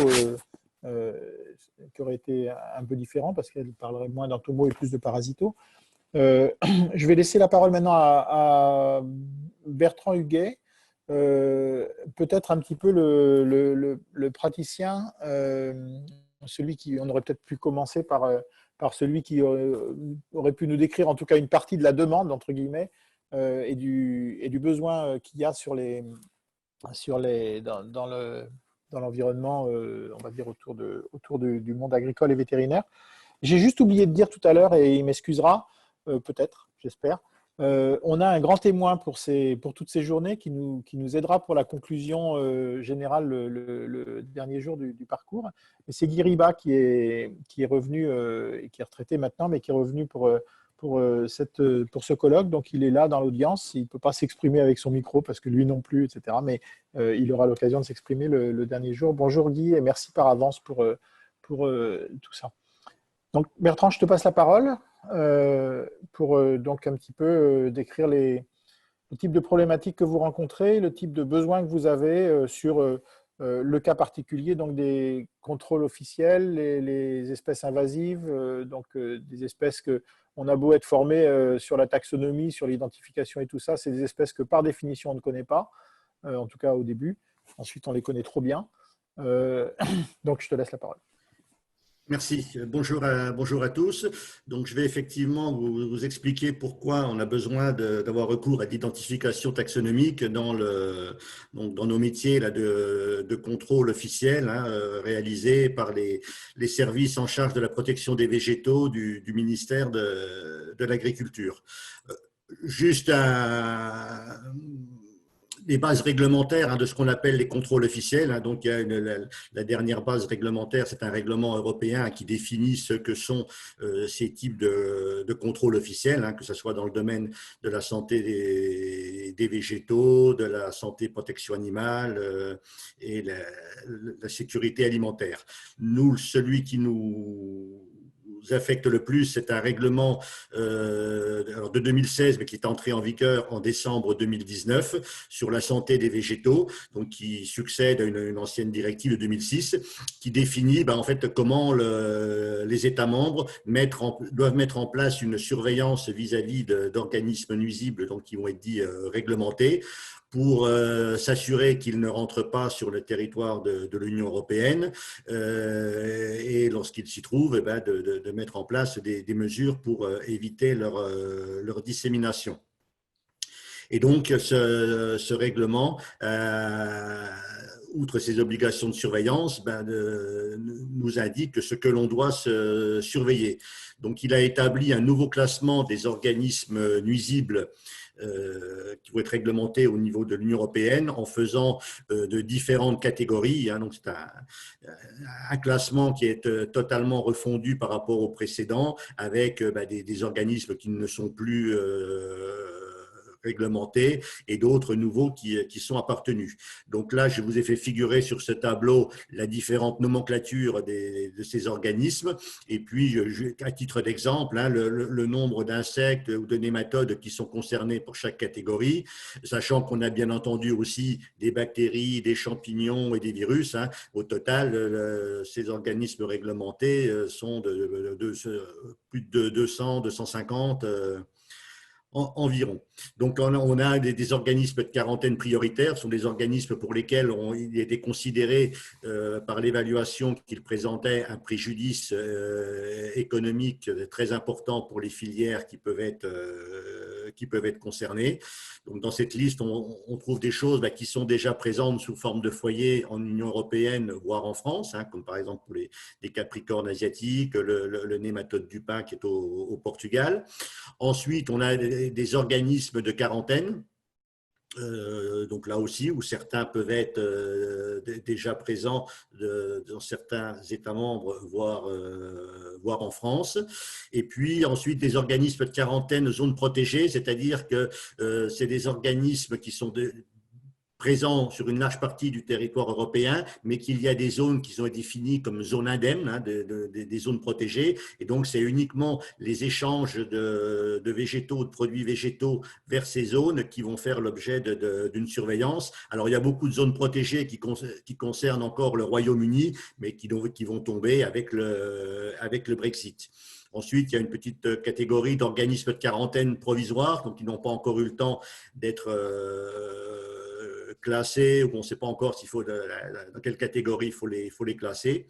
A: qui aurait été un peu différent parce qu'elles parleraient moins d'entomo et plus de parasito. Je vais laisser la parole maintenant à Bertrand Huguet, peut-être un petit peu le praticien, celui qui, on aurait peut-être pu commencer par celui qui aurait pu nous décrire en tout cas une partie de la demande, entre guillemets, et du besoin qu'il y a dans l'environnement, on va dire autour du monde agricole et vétérinaire. J'ai juste oublié de dire tout à l'heure, et il m'excusera, peut-être, j'espère, on a un grand témoin pour toutes ces journées qui nous aidera pour la conclusion générale le dernier jour du parcours. Et c'est Guy Riba qui est revenu, et qui est retraité maintenant, mais qui est revenu pour ce colloque. Donc, il est là dans l'audience. Il ne peut pas s'exprimer avec son micro parce que lui non plus, etc. Mais il aura l'occasion de s'exprimer le dernier jour. Bonjour Guy et merci par avance pour tout ça. Donc, Bertrand, je te passe la parole pour donc un petit peu décrire le type de problématiques que vous rencontrez, le type de besoins que vous avez sur le cas particulier donc des contrôles officiels, les espèces invasives, donc des espèces qu'on a beau être formé sur la taxonomie, sur l'identification et tout ça, c'est des espèces que par définition on ne connaît pas, en tout cas au début. Ensuite, on les connaît trop bien. Donc, je te laisse la parole.
F: Merci. Bonjour à tous. Donc, je vais effectivement vous expliquer pourquoi on a besoin d'avoir recours à l'identification taxonomique dans nos métiers là, de contrôle officiel réalisés par les services en charge de la protection des végétaux du ministère de l'Agriculture. Juste les bases réglementaires de ce qu'on appelle les contrôles officiels. Donc, il y a la dernière base réglementaire, c'est un règlement européen qui définit ce que sont ces types de contrôles officiels, que ce soit dans le domaine de la santé des végétaux, de la santé protection animale et la sécurité alimentaire. Nous, celui qui nous affecte le plus, c'est un règlement de 2016, mais qui est entré en vigueur en décembre 2019 sur la santé des végétaux, donc qui succède à une ancienne directive de 2006, qui définit en fait comment les États membres doivent mettre en place une surveillance vis-à-vis d'organismes nuisibles, donc qui vont être dits réglementés, pour s'assurer qu'ils ne rentrent pas sur le territoire de l'Union européenne et lorsqu'ils s'y trouvent, de mettre en place des mesures pour éviter leur dissémination. Et donc, ce règlement, outre ses obligations de surveillance, nous indique ce que l'on doit surveiller. Donc, il a établi un nouveau classement des organismes nuisibles qui vont être réglementés au niveau de l'Union européenne en faisant de différentes catégories. Donc, c'est un classement qui est totalement refondu par rapport au précédent, avec des organismes qui ne sont plus réglementés et d'autres nouveaux qui sont appartenus. Donc là, je vous ai fait figurer sur ce tableau la différente nomenclature de ces organismes et puis, à titre d'exemple, le nombre d'insectes ou de nématodes qui sont concernés pour chaque catégorie, sachant qu'on a bien entendu aussi des bactéries, des champignons et des virus. Au total, ces organismes réglementés sont plus de 200, 250 environ. Donc, on a des organismes de quarantaine prioritaires, ce sont des organismes pour lesquels il était considéré par l'évaluation qu'ils présentaient un préjudice économique très important pour les filières qui peuvent être concernées. Donc, dans cette liste, on trouve des choses qui sont déjà présentes sous forme de foyers en Union européenne, voire en France, comme par exemple pour les capricornes asiatiques, le nématode du pin qui est au Portugal. Ensuite, on a des organismes de quarantaine, donc là aussi, où certains peuvent être déjà présents dans certains États membres, voire en France. Et puis ensuite, des organismes de quarantaine zones protégées, c'est-à-dire que c'est des organismes qui sont présents sur une large partie du territoire européen, mais qu'il y a des zones qui sont définies comme zones indemnes, des zones protégées. Et donc, c'est uniquement les échanges de végétaux, de produits végétaux vers ces zones qui vont faire l'objet d'une surveillance. Alors, il y a beaucoup de zones protégées qui concernent encore le Royaume-Uni, mais qui vont tomber avec le Brexit. Ensuite, il y a une petite catégorie d'organismes de quarantaine provisoires, donc ils n'ont pas encore eu le temps d'être classés, ou on ne sait pas encore dans quelle catégorie il faut les classer.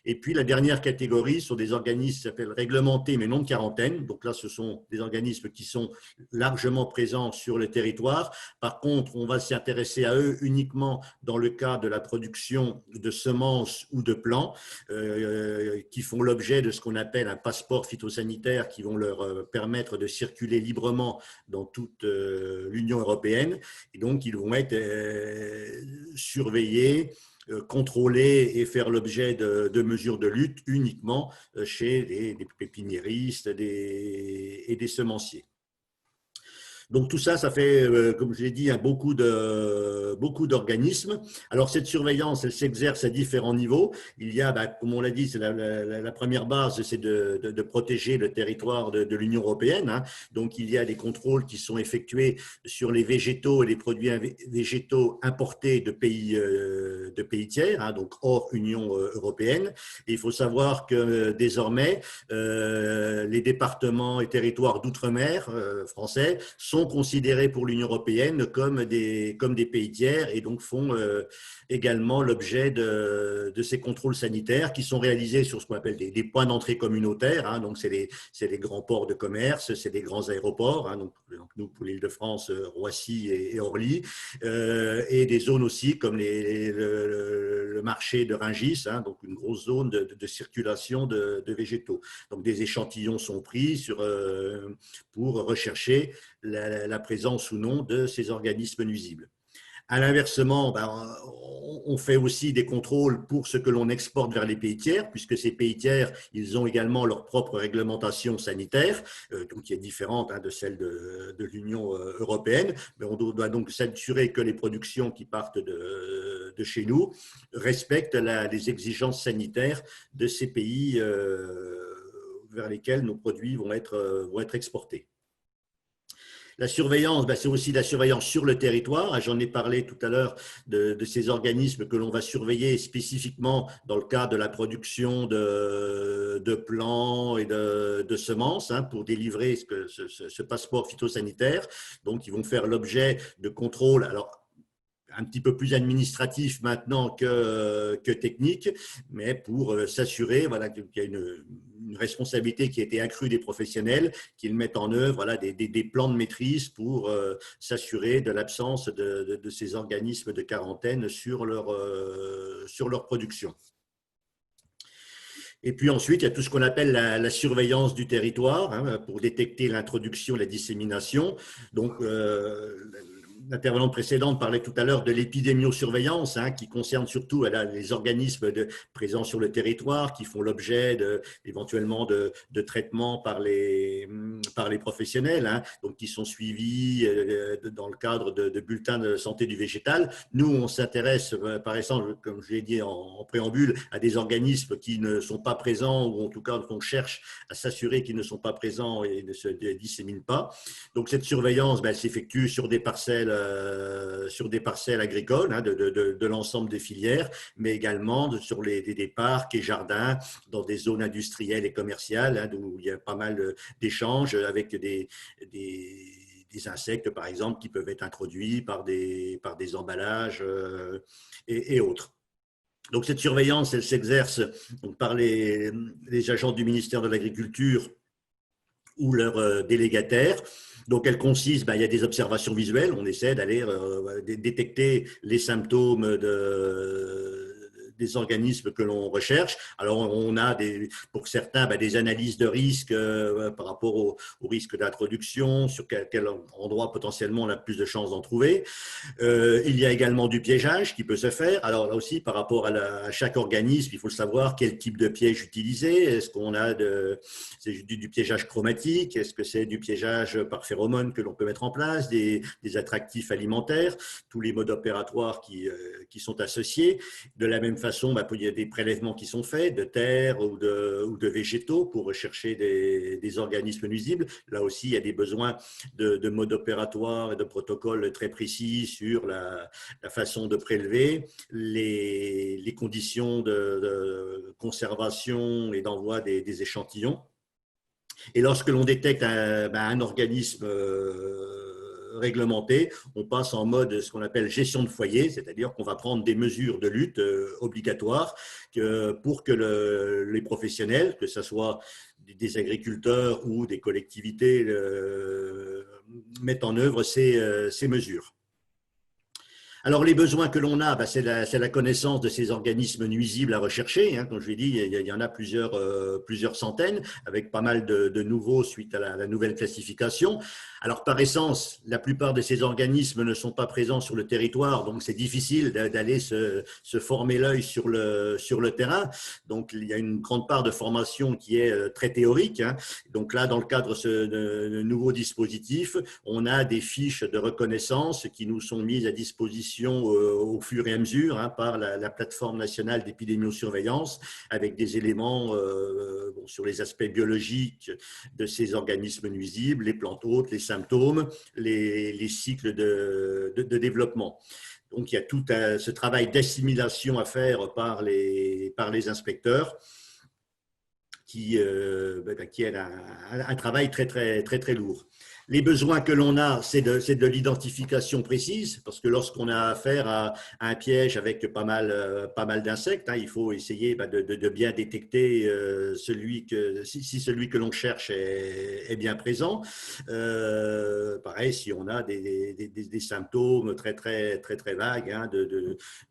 F: Et puis, la dernière catégorie sont des organismes qui s'appellent réglementés, mais non de quarantaine. Donc là, ce sont des organismes qui sont largement présents sur le territoire. Par contre, on va s'y intéresser à eux uniquement dans le cas de la production de semences ou de plants qui font l'objet de ce qu'on appelle un passeport phytosanitaire qui vont leur permettre de circuler librement dans toute l'Union européenne. Et donc, ils vont être surveillés, contrôler et faire l'objet de mesures de lutte uniquement chez des pépiniéristes et des semenciers. Donc tout ça, ça fait, comme je l'ai dit, beaucoup d'organismes. Alors cette surveillance, elle s'exerce à différents niveaux. Il y a, comme on l'a dit, c'est la première base, c'est de protéger le territoire de l'Union européenne. Donc il y a des contrôles qui sont effectués sur les végétaux et les produits végétaux importés de pays tiers, donc hors Union européenne. Et il faut savoir que désormais, les départements et territoires d'outre-mer français sont considérés pour l'Union européenne comme des pays tiers et donc font également l'objet de ces contrôles sanitaires qui sont réalisés sur ce qu'on appelle des points d'entrée communautaires. Donc, c'est les grands ports de commerce, c'est des grands aéroports. Donc, nous, pour l'Île-de-France, Roissy et Orly, et des zones aussi comme le marché de Rungis, donc une grosse zone de circulation de végétaux. Donc, des échantillons sont pris pour rechercher la présence ou non de ces organismes nuisibles. À l'inversement, on fait aussi des contrôles pour ce que l'on exporte vers les pays tiers, puisque ces pays tiers, ils ont également leur propre réglementation sanitaire, donc qui est différente de celle de l'Union européenne. Mais on doit donc s'assurer que les productions qui partent de chez nous respectent les exigences sanitaires de ces pays vers lesquels nos produits vont être exportés. La surveillance, c'est aussi la surveillance sur le territoire. J'en ai parlé tout à l'heure de ces organismes que l'on va surveiller spécifiquement dans le cadre de la production de plants et de semences pour délivrer ce passeport phytosanitaire. Donc, ils vont faire l'objet de contrôles. Alors, un petit peu plus administratif maintenant que technique, mais pour s'assurer qu'il y a une responsabilité qui a été accrue des professionnels, qu'ils mettent en œuvre des plans de maîtrise pour s'assurer de l'absence de ces organismes de quarantaine sur leur production. Et puis ensuite, il y a tout ce qu'on appelle la surveillance du territoire pour détecter l'introduction et la dissémination. Donc, l'intervenante précédente parlait tout à l'heure de l'épidémiosurveillance, qui concerne surtout les organismes présents sur le territoire, qui font l'objet éventuellement de traitements par les professionnels, donc qui sont suivis dans le cadre de bulletins de santé du végétal. Nous, on s'intéresse, par exemple, comme je l'ai dit en préambule, à des organismes qui ne sont pas présents, ou en tout cas on cherche à s'assurer qu'ils ne sont pas présents et ne se disséminent pas. Donc cette surveillance, elle s'effectue sur des parcelles agricoles de l'ensemble des filières, mais également sur des parcs et jardins dans des zones industrielles et commerciales où il y a pas mal d'échanges avec des insectes, par exemple, qui peuvent être introduits par des emballages et autres. Donc cette surveillance, elle s'exerce par les agents du ministère de l'Agriculture ou leurs délégataires. Donc, elle consiste, il y a des observations visuelles, on essaie d'aller détecter les symptômes des organismes que l'on recherche. Alors, on a pour certains des analyses de risque par rapport au risque d'introduction, sur quel endroit potentiellement on a plus de chances d'en trouver. Il y a également du piégeage qui peut se faire. Alors là aussi, par rapport à chaque organisme, il faut savoir quel type de piège utiliser. Est-ce qu'on a du piégeage chromatique? Est-ce que c'est du piégeage par phéromones que l'on peut mettre en place, des attractifs alimentaires, tous les modes opératoires qui sont associés. De la même façon, il y a des prélèvements qui sont faits de terre ou de végétaux pour rechercher des organismes nuisibles. Là aussi, il y a des besoins de modes opératoires et de protocoles très précis sur la façon de prélever, les conditions de conservation et d'envoi des échantillons. Et lorsque l'on détecte un organisme réglementé, on passe en mode ce qu'on appelle gestion de foyer, c'est-à-dire qu'on va prendre des mesures de lutte obligatoires pour que les professionnels, que ce soit des agriculteurs ou des collectivités, mettent en œuvre ces mesures. Alors, les besoins que l'on a, c'est la connaissance de ces organismes nuisibles à rechercher. Comme je l'ai dit, il y en a plusieurs centaines, avec pas mal de nouveaux suite à la nouvelle classification. Alors, par essence, la plupart de ces organismes ne sont pas présents sur le territoire, donc c'est difficile d'aller se former l'œil sur le terrain. Donc, il y a une grande part de formation qui est très théorique. Donc là, dans le cadre de ce nouveau dispositif, on a des fiches de reconnaissance qui nous sont mises à disposition au fur et à mesure par la plateforme nationale d'épidémiosurveillance, avec des éléments sur les aspects biologiques de ces organismes nuisibles, les plantes hôtes, les symptômes, les cycles de développement. Donc, il y a tout ce travail d'assimilation à faire par les inspecteurs qui est un travail très, très, très, très lourd. Les besoins que l'on a, c'est de l'identification précise, parce que lorsqu'on a affaire à un piège avec pas mal d'insectes, il faut essayer de bien détecter si celui que l'on cherche est bien présent. Pareil, si on a des symptômes très, très, très, très vagues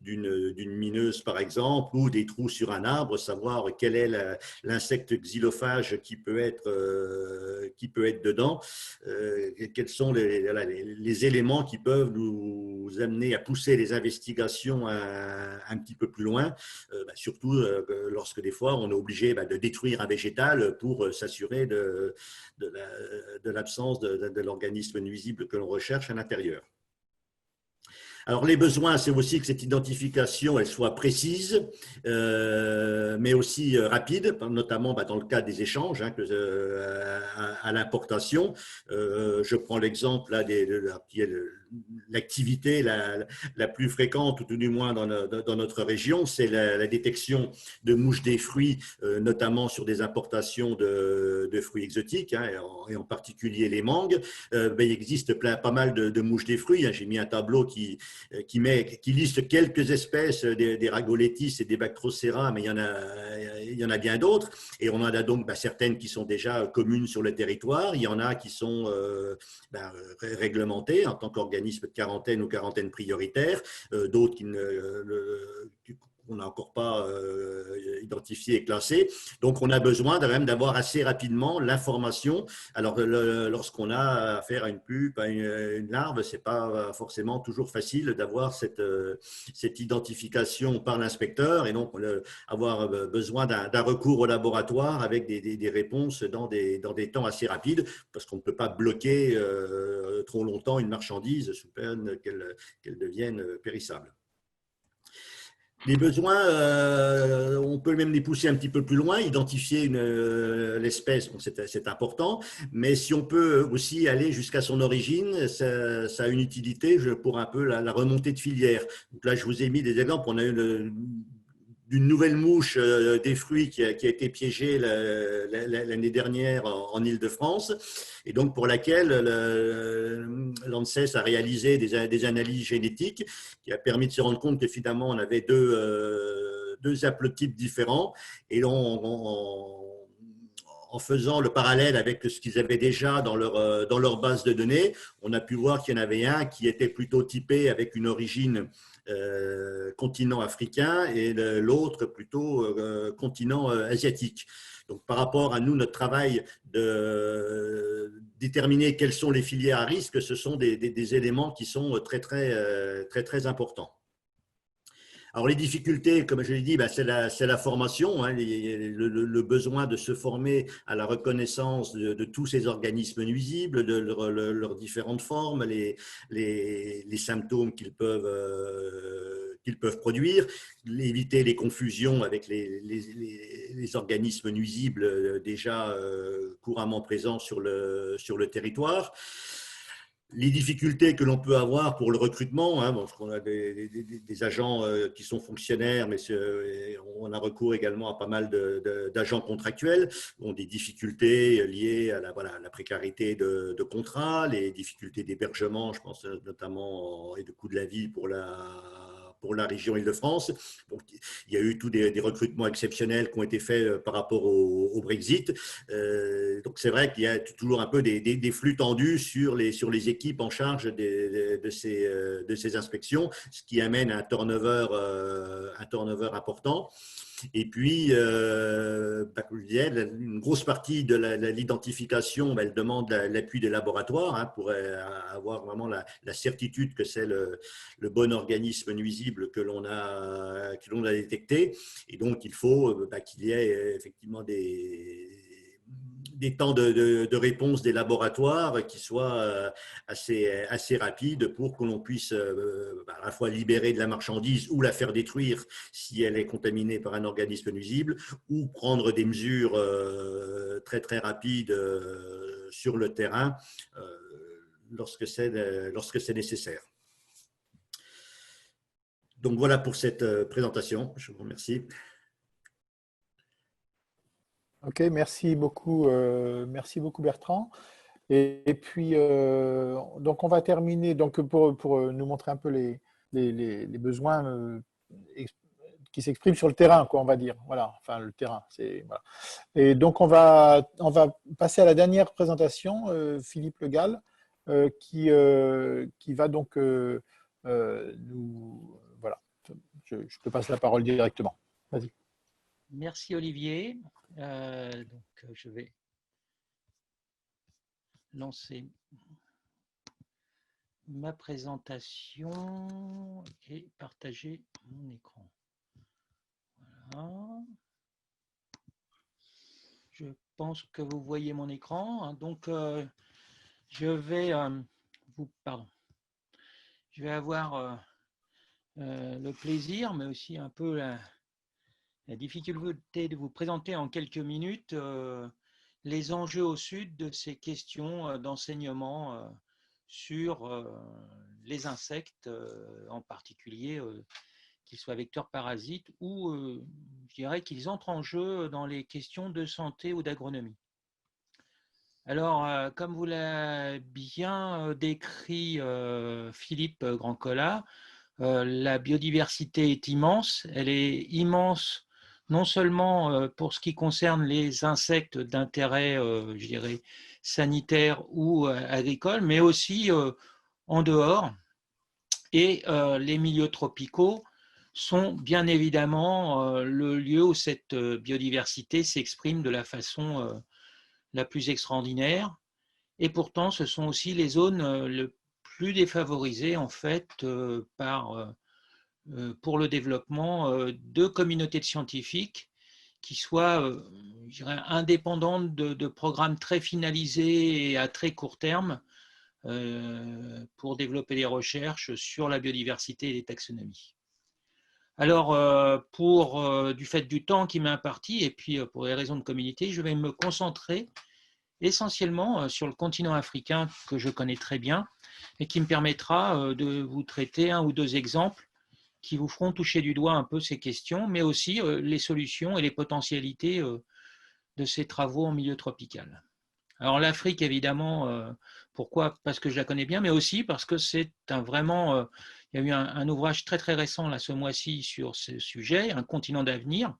F: d'une mineuse, par exemple, ou des trous sur un arbre, savoir quel est l'insecte xylophage qui peut être dedans. quels sont les éléments qui peuvent nous amener à pousser les investigations un petit peu plus loin, surtout lorsque des fois on est obligé de détruire un végétal pour s'assurer de l'absence de l'organisme nuisible que l'on recherche à l'intérieur. Alors, les besoins, c'est aussi que cette identification elle soit précise, mais aussi rapide, notamment dans le cas des échanges à l'importation. Je prends l'exemple là, l'activité la plus fréquente, ou tout du moins dans notre région, c'est la détection de mouches des fruits, notamment sur des importations de fruits exotiques, et en particulier les mangues. Il existe pas mal de mouches des fruits. J'ai mis un tableau qui liste quelques espèces des Ragoletis et des Bactrocera, mais il y en a bien d'autres. Et on en a donc certaines qui sont déjà communes sur le territoire. Il y en a qui sont réglementées en tant qu'organisme de quarantaine ou quarantaine prioritaire. D'autres qu'on n'a encore pas identifié et classé. Donc, on a besoin d'avoir assez rapidement l'information. Alors, lorsqu'on a affaire à une pupe, à une larve, ce n'est pas forcément toujours facile d'avoir cette identification par l'inspecteur, et donc avoir besoin d'un recours au laboratoire avec des réponses dans des temps assez rapides, parce qu'on ne peut pas bloquer trop longtemps une marchandise sous peine qu'elle devienne périssable. Les besoins, on peut même les pousser un petit peu plus loin, identifier l'espèce, bon, c'est important, mais si on peut aussi aller jusqu'à son origine, ça a une utilité pour un peu la remontée de filière. Donc là, je vous ai mis des exemples. On a d'une nouvelle mouche des fruits qui a été piégée l'année dernière en Île-de-France, et donc pour laquelle l'ANSES a réalisé des analyses génétiques qui a permis de se rendre compte que finalement on avait deux haplotypes différents, et en faisant le parallèle avec ce qu'ils avaient déjà dans leur base de données, on a pu voir qu'il y en avait un qui était plutôt typé avec une origine continent africain et l'autre plutôt continent asiatique. Donc, par rapport à nous, notre travail de déterminer quelles sont les filières à risque, ce sont des éléments qui sont très importants. Alors, les difficultés, comme je l'ai dit, c'est la formation, le besoin de se former à la reconnaissance de tous ces organismes nuisibles, de leurs différentes formes, les symptômes qu'ils peuvent produire, éviter les confusions avec les organismes nuisibles déjà couramment présents sur le territoire. Les difficultés que l'on peut avoir pour le recrutement, parce qu'on a des agents qui sont fonctionnaires, mais on a recours également à pas mal d'agents contractuels, ont des difficultés liées à la précarité de contrats, les difficultés d'hébergement, je pense notamment, et de coût de la vie pour la région Île-de-France. Donc, il y a eu tous des recrutements exceptionnels qui ont été faits par rapport au Brexit. Donc, c'est vrai qu'il y a toujours un peu des flux tendus sur les équipes en charge de ces inspections, ce qui amène à un turnover important. Et puis, comme je disais, une grosse partie de l'identification, elle demande l'appui des laboratoires pour avoir vraiment la certitude que c'est le bon organisme nuisible que l'on a détecté. Et donc, il faut qu'il y ait effectivement des temps de réponse des laboratoires qui soient assez rapides pour que l'on puisse à la fois libérer de la marchandise ou la faire détruire si elle est contaminée par un organisme nuisible, ou prendre des mesures très rapides sur le terrain lorsque c'est nécessaire. Donc voilà pour cette présentation. Je vous remercie.
A: Ok, merci beaucoup Bertrand. Et puis, donc on va terminer donc pour nous montrer un peu les besoins qui s'expriment sur le terrain, quoi, on va dire. Voilà, enfin le terrain. Voilà. Et donc on va passer à la dernière présentation, Philippe Le Gall, qui va donc nous. Voilà, je te passe la parole directement. Vas-y.
G: Merci Olivier. Donc je vais lancer ma présentation et partager mon écran. Voilà. Je pense que vous voyez mon écran. Donc, je vais je vais avoir le plaisir, mais aussi un peu la difficulté de vous présenter en quelques minutes les enjeux au sud de ces questions d'enseignement sur les insectes, en particulier qu'ils soient vecteurs parasites ou je dirais qu'ils entrent en jeu dans les questions de santé ou d'agronomie. Alors, comme vous l'a bien décrit Philippe Grandcola, la biodiversité est immense. Elle est immense non seulement pour ce qui concerne les insectes d'intérêt, je dirais, sanitaire ou agricole, mais aussi en dehors. Et les milieux tropicaux sont bien évidemment le lieu où cette biodiversité s'exprime de la façon la plus extraordinaire. Et pourtant, ce sont aussi les zones les plus défavorisées en fait pour le développement de communautés de scientifiques qui soient je dirais, indépendantes de programmes très finalisés et à très court terme pour développer des recherches sur la biodiversité et les taxonomies. Alors, du fait du temps qui m'est imparti et puis pour les raisons de communauté, je vais me concentrer essentiellement sur le continent africain que je connais très bien et qui me permettra de vous traiter un ou deux exemples qui vous feront toucher du doigt un peu ces questions, mais aussi les solutions et les potentialités de ces travaux en milieu tropical. Alors l'Afrique, évidemment, pourquoi? Parce que je la connais bien, mais aussi parce que c'est vraiment... il y a eu un ouvrage très très récent là, ce mois-ci sur ce sujet, un continent d'avenir.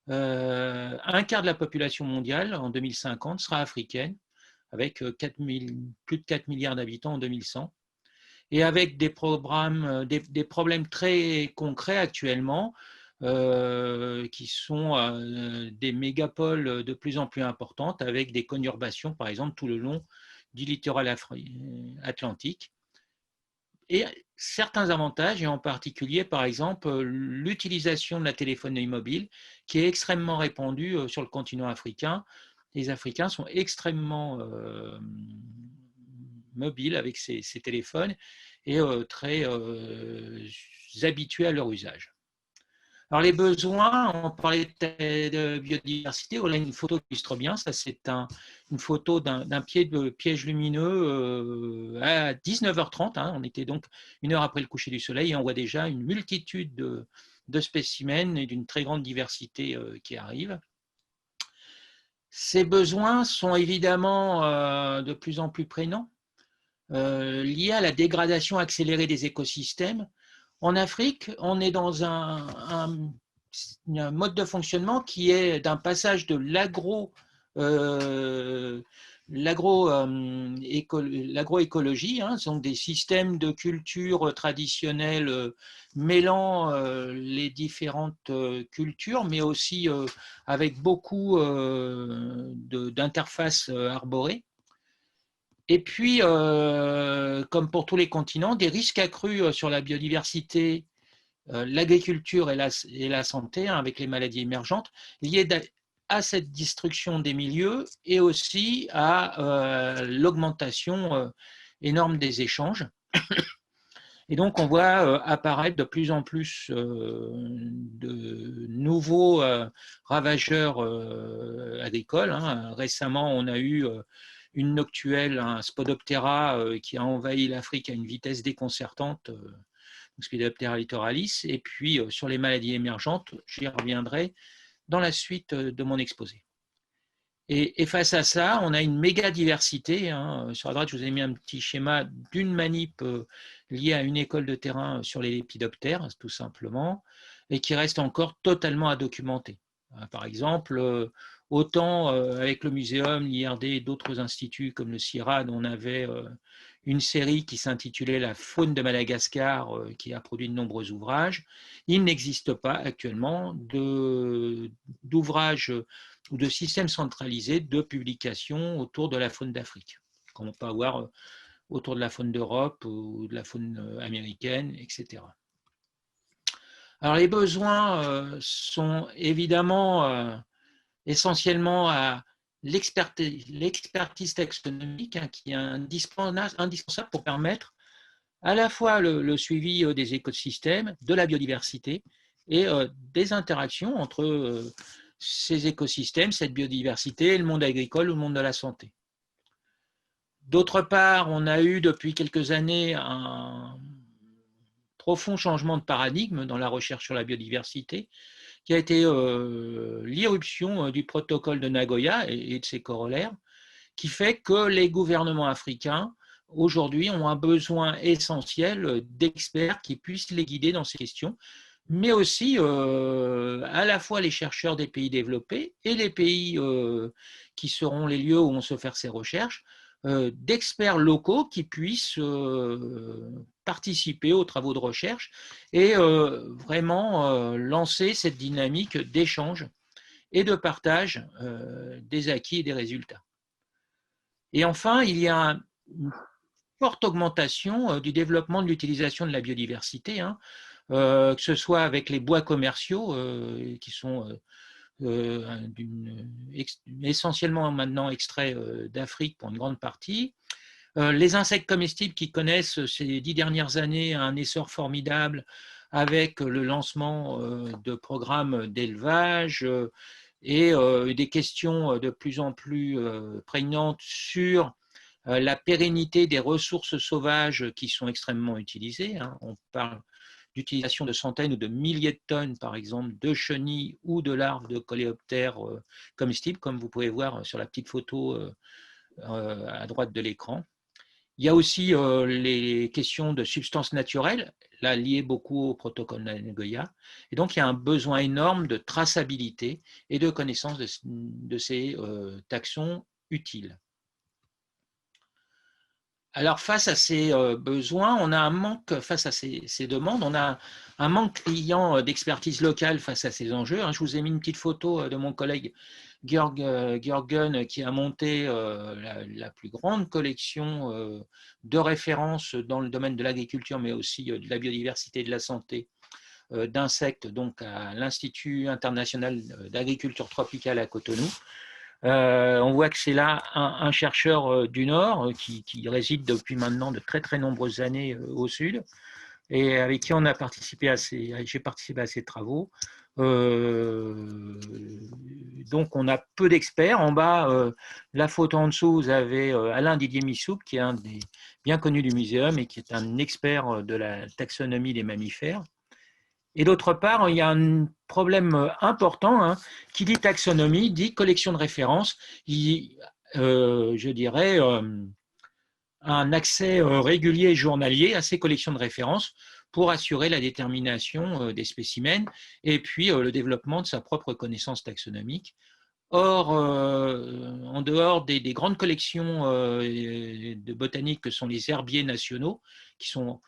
G: Un quart de la population mondiale en 2050 sera africaine, avec plus de 4 milliards d'habitants en 2100. Et avec des problèmes très concrets actuellement, qui sont des mégapoles de plus en plus importantes, avec des conurbations, par exemple, tout le long du littoral atlantique. Et certains avantages, et en particulier, par exemple, l'utilisation de la téléphonie mobile, qui est extrêmement répandue sur le continent africain. Les Africains sont extrêmement mobiles avec ces téléphones et très habitués à leur usage. Alors les besoins, on parlait de biodiversité, voilà une photo qui illustre bien, ça c'est une photo d'un piège lumineux à 19h30, on était donc 1 heure après le coucher du soleil et on voit déjà une multitude de spécimens et d'une très grande diversité qui arrive. Ces besoins sont évidemment de plus en plus prégnants, liés à la dégradation accélérée des écosystèmes. En Afrique, on est dans un mode de fonctionnement qui est d'un passage de l'agroécologie, sont des systèmes de culture traditionnels mêlant les différentes cultures, mais aussi avec beaucoup d'interfaces arborées. Et puis, comme pour tous les continents, des risques accrus sur la biodiversité, l'agriculture et la santé, avec les maladies émergentes, liées à cette destruction des milieux et aussi à l'augmentation énorme des échanges. Et donc, on voit apparaître de plus en plus de nouveaux ravageurs agricoles. Récemment, on a eu une noctuelle, un Spodoptera qui a envahi l'Afrique à une vitesse déconcertante, Spodoptera littoralis, et puis sur les maladies émergentes, j'y reviendrai dans la suite de mon exposé. Et face à ça, on a une méga diversité. Sur la droite, je vous ai mis un petit schéma d'une manip liée à une école de terrain sur les lépidoptères, tout simplement, et qui reste encore totalement à documenter. Par exemple, autant avec le muséum, l'IRD et d'autres instituts comme le CIRAD, on avait une série qui s'intitulait La faune de Madagascar, qui a produit de nombreux ouvrages. Il n'existe pas actuellement d'ouvrages ou de systèmes centralisés de publication autour de la faune d'Afrique. comme on peut avoir autour de la faune d'Europe ou de la faune américaine, etc. Alors les besoins sont évidemment essentiellement à l'expertise taxonomique qui est indispensable pour permettre à la fois le suivi des écosystèmes, de la biodiversité et des interactions entre ces écosystèmes, cette biodiversité, le monde agricole ou le monde de la santé. D'autre part, on a eu depuis quelques années un profond changement de paradigme dans la recherche sur la biodiversité, qui a été l'irruption du protocole de Nagoya et de ses corollaires, qui fait que les gouvernements africains, aujourd'hui, ont un besoin essentiel d'experts qui puissent les guider dans ces questions, mais aussi à la fois les chercheurs des pays développés et les pays qui seront les lieux où on se faire ces recherches, d'experts locaux qui puissent participer aux travaux de recherche et vraiment lancer cette dynamique d'échange et de partage des acquis et des résultats. Et enfin, il y a une forte augmentation du développement de l'utilisation de la biodiversité, que ce soit avec les bois commerciaux qui sont essentiellement maintenant extraits d'Afrique pour une grande partie, les insectes comestibles qui connaissent ces 10 dernières années un essor formidable avec le lancement de programmes d'élevage et des questions de plus en plus prégnantes sur la pérennité des ressources sauvages qui sont extrêmement utilisées. On parle d'utilisation de centaines ou de milliers de tonnes, par exemple, de chenilles ou de larves de coléoptères comestibles, comme vous pouvez voir sur la petite photo à droite de l'écran. Il y a aussi les questions de substances naturelles, là liées beaucoup au protocole de Nagoya. Et donc, il y a un besoin énorme de traçabilité et de connaissance de ces taxons utiles. Alors, face à ces besoins, on a un manque, face à ces demandes, on a un manque criant d'expertise locale face à ces enjeux. Je vous ai mis une petite photo de mon collègue Georgen qui a monté la plus grande collection de références dans le domaine de l'agriculture, mais aussi de la biodiversité et de la santé d'insectes, donc à l'Institut international d'agriculture tropicale à Cotonou. On voit que c'est là un chercheur du Nord qui réside depuis maintenant de très très nombreuses années au Sud et avec qui j'ai participé à ces travaux. Donc on a peu d'experts. En bas, la photo en dessous, vous avez Alain Didier Missoup, qui est un des bien connus du muséum et qui est un expert de la taxonomie des mammifères. Et d'autre part, il y a un problème important, qui dit taxonomie, dit collection de références, je dirais, un accès régulier et journalier à ces collections de références pour assurer la détermination des spécimens et puis le développement de sa propre connaissance taxonomique. Or, en dehors des grandes collections de botanique que sont les herbiers nationaux, qui sont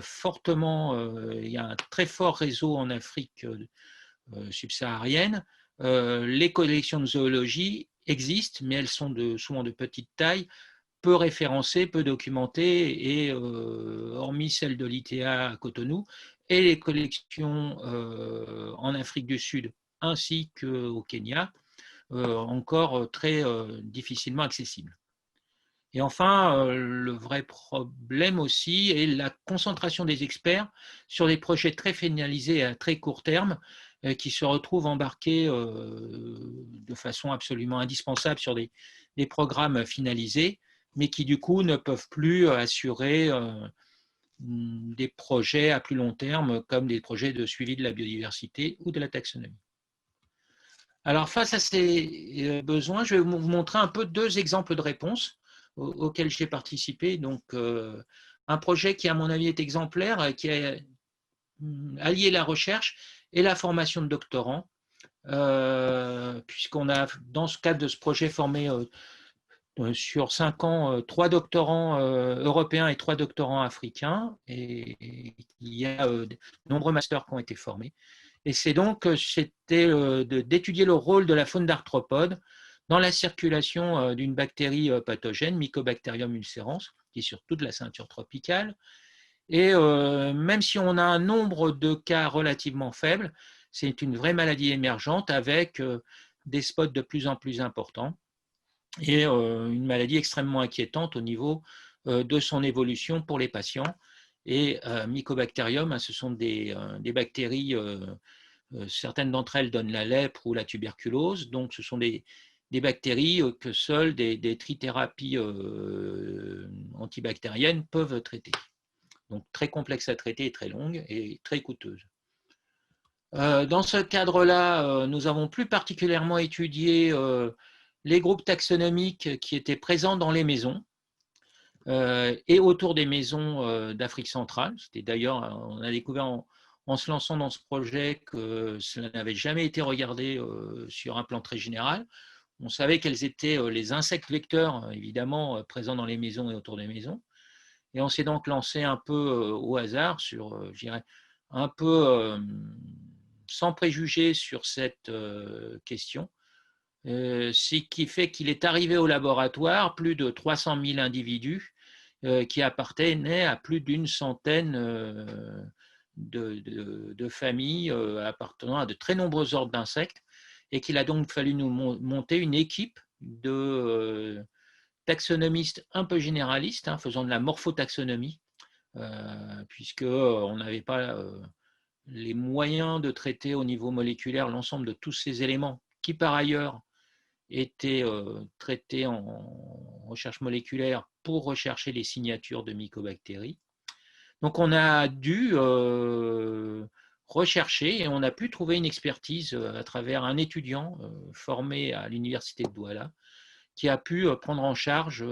G: fortement, il y a un très fort réseau en Afrique subsaharienne. Les collections de zoologie existent, mais elles sont souvent de petite taille, peu référencées, peu documentées, et hormis celles de l'ITA à Cotonou, et les collections en Afrique du Sud ainsi qu'au Kenya, encore très difficilement accessibles. Et enfin, le vrai problème aussi est la concentration des experts sur des projets très finalisés à très court terme qui se retrouvent embarqués de façon absolument indispensable sur des programmes finalisés, mais qui du coup ne peuvent plus assurer des projets à plus long terme comme des projets de suivi de la biodiversité ou de la taxonomie. Alors face à ces besoins, je vais vous montrer un peu 2 exemples de réponses auquel j'ai participé. Donc, un projet qui, à mon avis, est exemplaire, qui a allié la recherche et la formation de doctorants, puisqu'on a, dans ce cadre de ce projet, formé sur 5 ans, 3 doctorants européens et 3 doctorants africains, et il y a de nombreux masters qui ont été formés. Et c'est donc, c'était d'étudier le rôle de la faune d'arthropodes dans la circulation d'une bactérie pathogène, Mycobacterium ulcerans, qui est sur toute la ceinture tropicale. Et même si on a un nombre de cas relativement faible, c'est une vraie maladie émergente avec des spots de plus en plus importants et une maladie extrêmement inquiétante au niveau de son évolution pour les patients. Et Mycobacterium, ce sont des bactéries, certaines d'entre elles donnent la lèpre ou la tuberculose, donc ce sont des bactéries que seules des trithérapies antibactériennes peuvent traiter. Donc très complexe à traiter et très longue et très coûteuse. Dans ce cadre-là, nous avons plus particulièrement étudié les groupes taxonomiques qui étaient présents dans les maisons et autour des maisons d'Afrique centrale. C'était d'ailleurs, on a découvert en se lançant dans ce projet que cela n'avait jamais été regardé sur un plan très général. On savait quels étaient les insectes vecteurs, évidemment, présents dans les maisons et autour des maisons. Et on s'est donc lancé un peu au hasard sur, je dirais, un peu sans préjugés sur cette question, ce qui fait qu'il est arrivé au laboratoire plus de 300 000 individus qui appartenaient à plus d'une centaine de familles appartenant à de très nombreux ordres d'insectes et qu'il a donc fallu nous monter une équipe de taxonomistes un peu généralistes, faisant de la morphotaxonomie, puisqu'on n'avait pas les moyens de traiter au niveau moléculaire l'ensemble de tous ces éléments qui, par ailleurs, étaient traités en recherche moléculaire pour rechercher les signatures de mycobactéries. Donc, on a dû rechercher et on a pu trouver une expertise à travers un étudiant formé à l'université de Douala qui a pu prendre en charge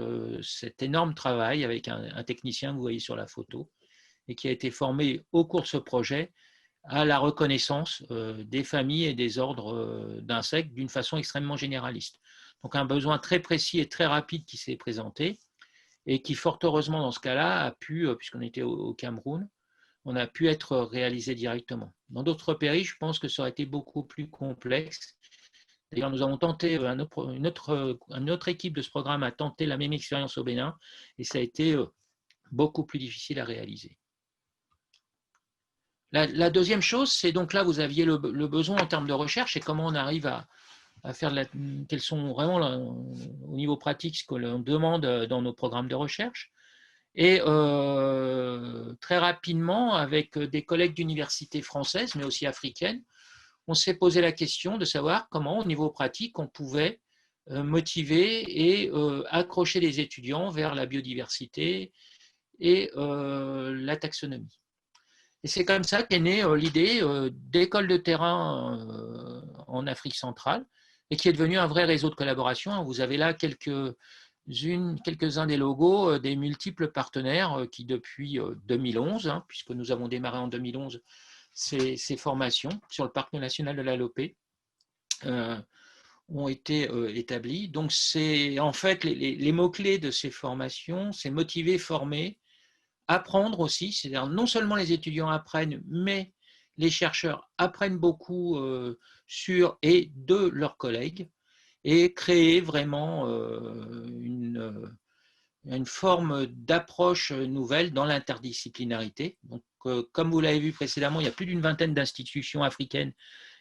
G: cet énorme travail avec un technicien que vous voyez sur la photo et qui a été formé au cours de ce projet à la reconnaissance des familles et des ordres d'insectes d'une façon extrêmement généraliste. Donc un besoin très précis et très rapide qui s'est présenté et qui, fort heureusement dans ce cas-là, a pu, puisqu'on était au Cameroun, on a pu être réalisé directement. Dans d'autres pays, je pense que ça aurait été beaucoup plus complexe. D'ailleurs, nous avons tenté, une autre équipe de ce programme a tenté la même expérience au Bénin et ça a été beaucoup plus difficile à réaliser. La deuxième chose, c'est donc là, vous aviez le besoin en termes de recherche et comment on arrive à faire quels sont vraiment au niveau pratique ce que l'on demande dans nos programmes de recherche. Et très rapidement, avec des collègues d'universités françaises, mais aussi africaines, on s'est posé la question de savoir comment, au niveau pratique, on pouvait motiver et accrocher les étudiants vers la biodiversité et la taxonomie. Et c'est comme ça qu'est née l'idée d'écoles de terrain en Afrique centrale et qui est devenue un vrai réseau de collaboration. Vous avez là quelques-uns des logos des multiples partenaires qui, depuis 2011, puisque nous avons démarré en 2011 ces formations sur le parc national de l'Alopé, ont été établis. Donc, c'est en fait les mots-clés de ces formations, c'est motiver, former, apprendre aussi, c'est-à-dire non seulement les étudiants apprennent, mais les chercheurs apprennent beaucoup sur et de leurs collègues et créer vraiment une forme d'approche nouvelle dans l'interdisciplinarité. Donc, comme vous l'avez vu précédemment, il y a plus d'une vingtaine d'institutions africaines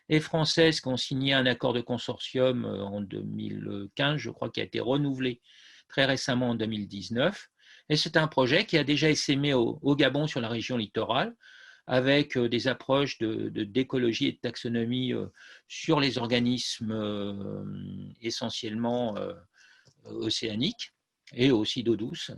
G: et françaises qui ont signé un accord de consortium en 2015, je crois, qui a été renouvelé très récemment en 2019. Et c'est un projet qui a déjà essaimé au Gabon sur la région littorale, avec des approches d'écologie et de taxonomie sur les organismes essentiellement océaniques et aussi d'eau douce.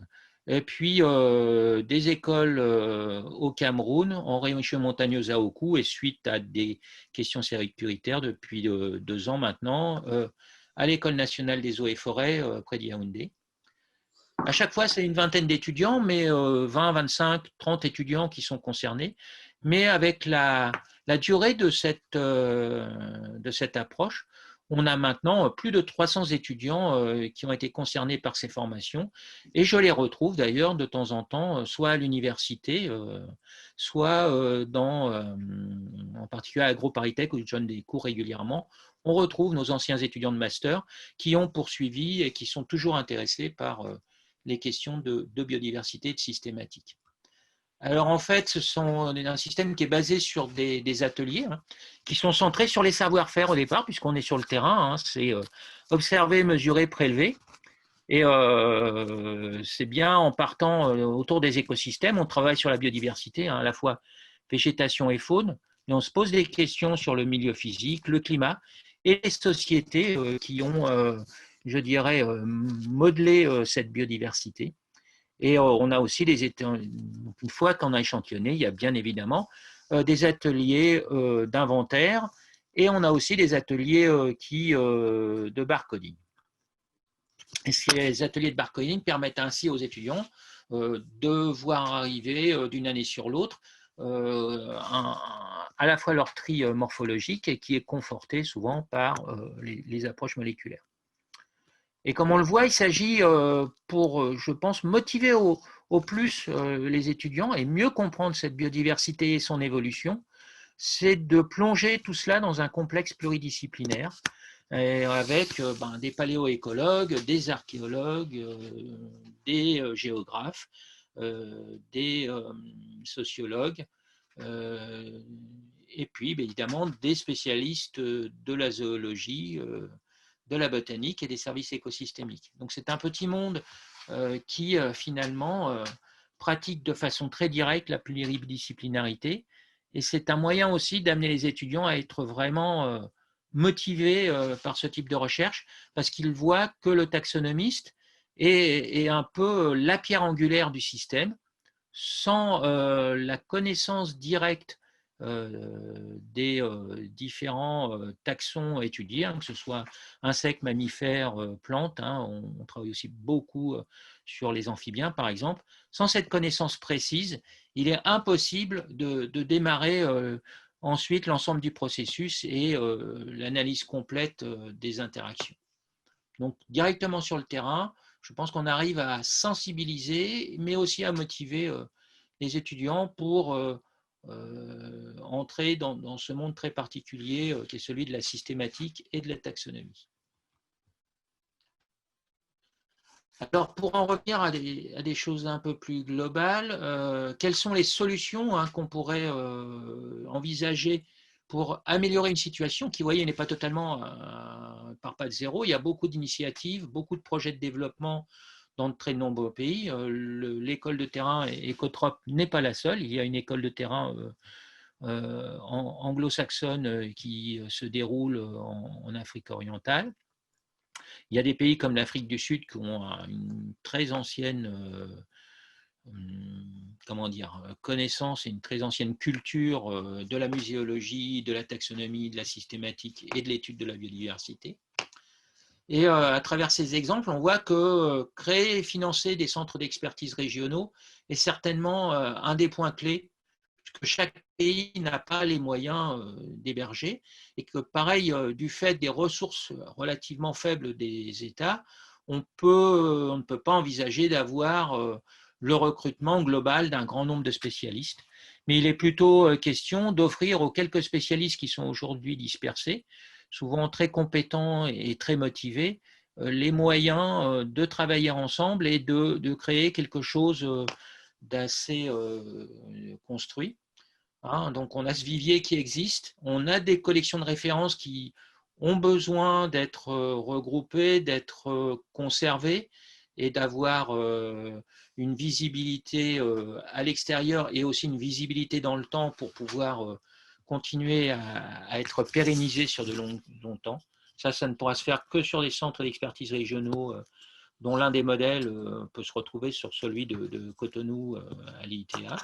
G: Et puis des écoles au Cameroun, en région montagneuse à Oku, et suite à des questions sécuritaires depuis 2 ans maintenant, à l'École nationale des eaux et forêts près d'Yaoundé. À chaque fois, c'est une vingtaine d'étudiants, mais 20, 25, 30 étudiants qui sont concernés. Mais avec la durée de cette approche, on a maintenant plus de 300 étudiants qui ont été concernés par ces formations et je les retrouve d'ailleurs de temps en temps, soit à l'université, soit en particulier à AgroParisTech où je donne des cours régulièrement. On retrouve nos anciens étudiants de master qui ont poursuivi et qui sont toujours intéressés par les questions de biodiversité et de systématique. Alors en fait, on est un système qui est basé sur des ateliers qui sont centrés sur les savoir-faire au départ, puisqu'on est sur le terrain, c'est observer, mesurer, prélever. Et c'est bien en partant autour des écosystèmes, on travaille sur la biodiversité, à la fois végétation et faune, et on se pose des questions sur le milieu physique, le climat, et les sociétés qui ont, je dirais, modelé cette biodiversité. Et on a aussi une fois qu'on a échantillonné, il y a bien évidemment des ateliers d'inventaire et on a aussi des ateliers de barcoding. Et ces ateliers de barcoding permettent ainsi aux étudiants de voir arriver d'une année sur l'autre à la fois leur tri morphologique et qui est conforté souvent par les approches moléculaires. Et comme on le voit, il s'agit pour, je pense, motiver au plus les étudiants et mieux comprendre cette biodiversité et son évolution, c'est de plonger tout cela dans un complexe pluridisciplinaire avec des paléoécologues, des archéologues, des géographes, des sociologues, et puis évidemment des spécialistes de la zoologie, de la botanique et des services écosystémiques. Donc c'est un petit monde qui finalement pratique de façon très directe la pluridisciplinarité et c'est un moyen aussi d'amener les étudiants à être vraiment motivés par ce type de recherche parce qu'ils voient que le taxonomiste est un peu la pierre angulaire du système. Sans la connaissance directe des différents taxons étudiés, que ce soit insectes, mammifères, plantes, on travaille aussi beaucoup sur les amphibiens par exemple. Sans cette connaissance précise, il est impossible de démarrer ensuite l'ensemble du processus et l'analyse complète des interactions. Donc directement sur le terrain, je pense qu'on arrive à sensibiliser, mais aussi à motiver les étudiants pour entrer dans ce monde très particulier qui est celui de la systématique et de la taxonomie. Alors, pour en revenir à des choses un peu plus globales, quelles sont les solutions qu'on pourrait envisager pour améliorer une situation qui, vous voyez, n'est pas totalement par pas de zéro. Il y a beaucoup d'initiatives, beaucoup de projets de développement dans de très nombreux pays. L'école de terrain Écotrope n'est pas la seule. Il y a une école de terrain anglo-saxonne qui se déroule en Afrique orientale. Il y a des pays comme l'Afrique du Sud qui ont une très ancienne connaissance et une très ancienne culture de la muséologie, de la taxonomie, de la systématique et de l'étude de la biodiversité. Et à travers ces exemples, on voit que créer et financer des centres d'expertise régionaux est certainement un des points clés, puisque chaque pays n'a pas les moyens d'héberger, et que pareil, du fait des ressources relativement faibles des États, on ne peut pas envisager d'avoir le recrutement global d'un grand nombre de spécialistes, mais il est plutôt question d'offrir aux quelques spécialistes qui sont aujourd'hui dispersés, souvent très compétents et très motivés, les moyens de travailler ensemble et de créer quelque chose d'assez construit. Donc on a ce vivier qui existe, on a des collections de références qui ont besoin d'être regroupées, d'être conservées et d'avoir une visibilité à l'extérieur et aussi une visibilité dans le temps pour pouvoir continuer à être pérennisé sur de longtemps. Ça ne pourra se faire que sur des centres d'expertise régionaux, dont l'un des modèles peut se retrouver sur celui de Cotonou à l'IITA.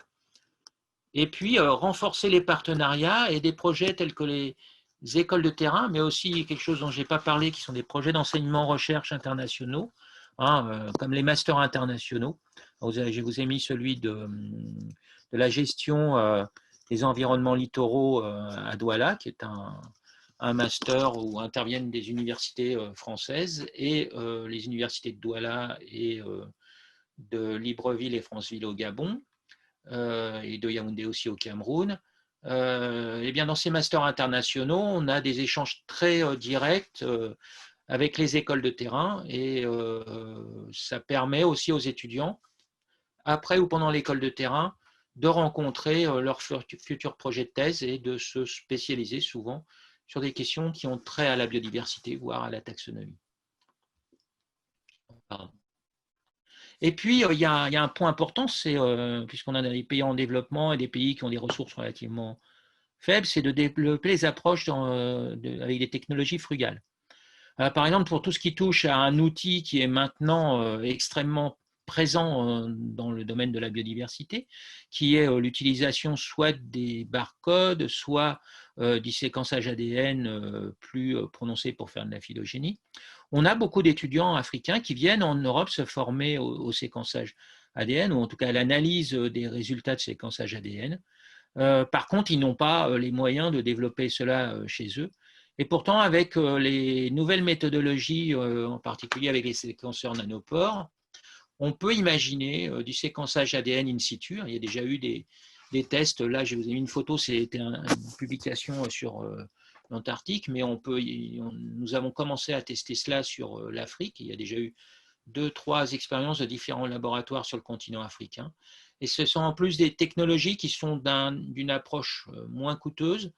G: Et puis, renforcer les partenariats et des projets tels que les écoles de terrain, mais aussi quelque chose dont je n'ai pas parlé, qui sont des projets d'enseignement-recherche internationaux, comme les masters internationaux. Je vous ai mis celui de la gestion des environnements littoraux à Douala, qui est un master où interviennent des universités françaises et les universités de Douala et de Libreville et Franceville au Gabon, et de Yaoundé aussi au Cameroun. Et bien dans ces masters internationaux, on a des échanges très directs avec les écoles de terrain et ça permet aussi aux étudiants, après ou pendant l'école de terrain, de rencontrer leurs futurs projets de thèse et de se spécialiser souvent sur des questions qui ont trait à la biodiversité, voire à la taxonomie. Pardon. Et puis, il y a un point important, c'est puisqu'on a des pays en développement et des pays qui ont des ressources relativement faibles, c'est de développer les approches avec des technologies frugales. Par exemple, pour tout ce qui touche à un outil qui est maintenant extrêmement présent dans le domaine de la biodiversité, qui est l'utilisation soit des barcodes, soit du séquençage ADN plus prononcé pour faire de la phylogénie. On a beaucoup d'étudiants africains qui viennent en Europe se former au séquençage ADN, ou en tout cas à l'analyse des résultats de séquençage ADN. Par contre, ils n'ont pas les moyens de développer cela chez eux. Et pourtant, avec les nouvelles méthodologies, en particulier avec les séquenceurs nanopores, on peut imaginer du séquençage ADN in situ. Il y a déjà eu des tests. Là, je vous ai mis une photo, c'était une publication sur l'Antarctique, mais nous avons commencé à tester cela sur l'Afrique. Il y a déjà eu 2-3 expériences de différents laboratoires sur le continent africain. Et ce sont en plus des technologies qui sont d'une approche moins coûteuse,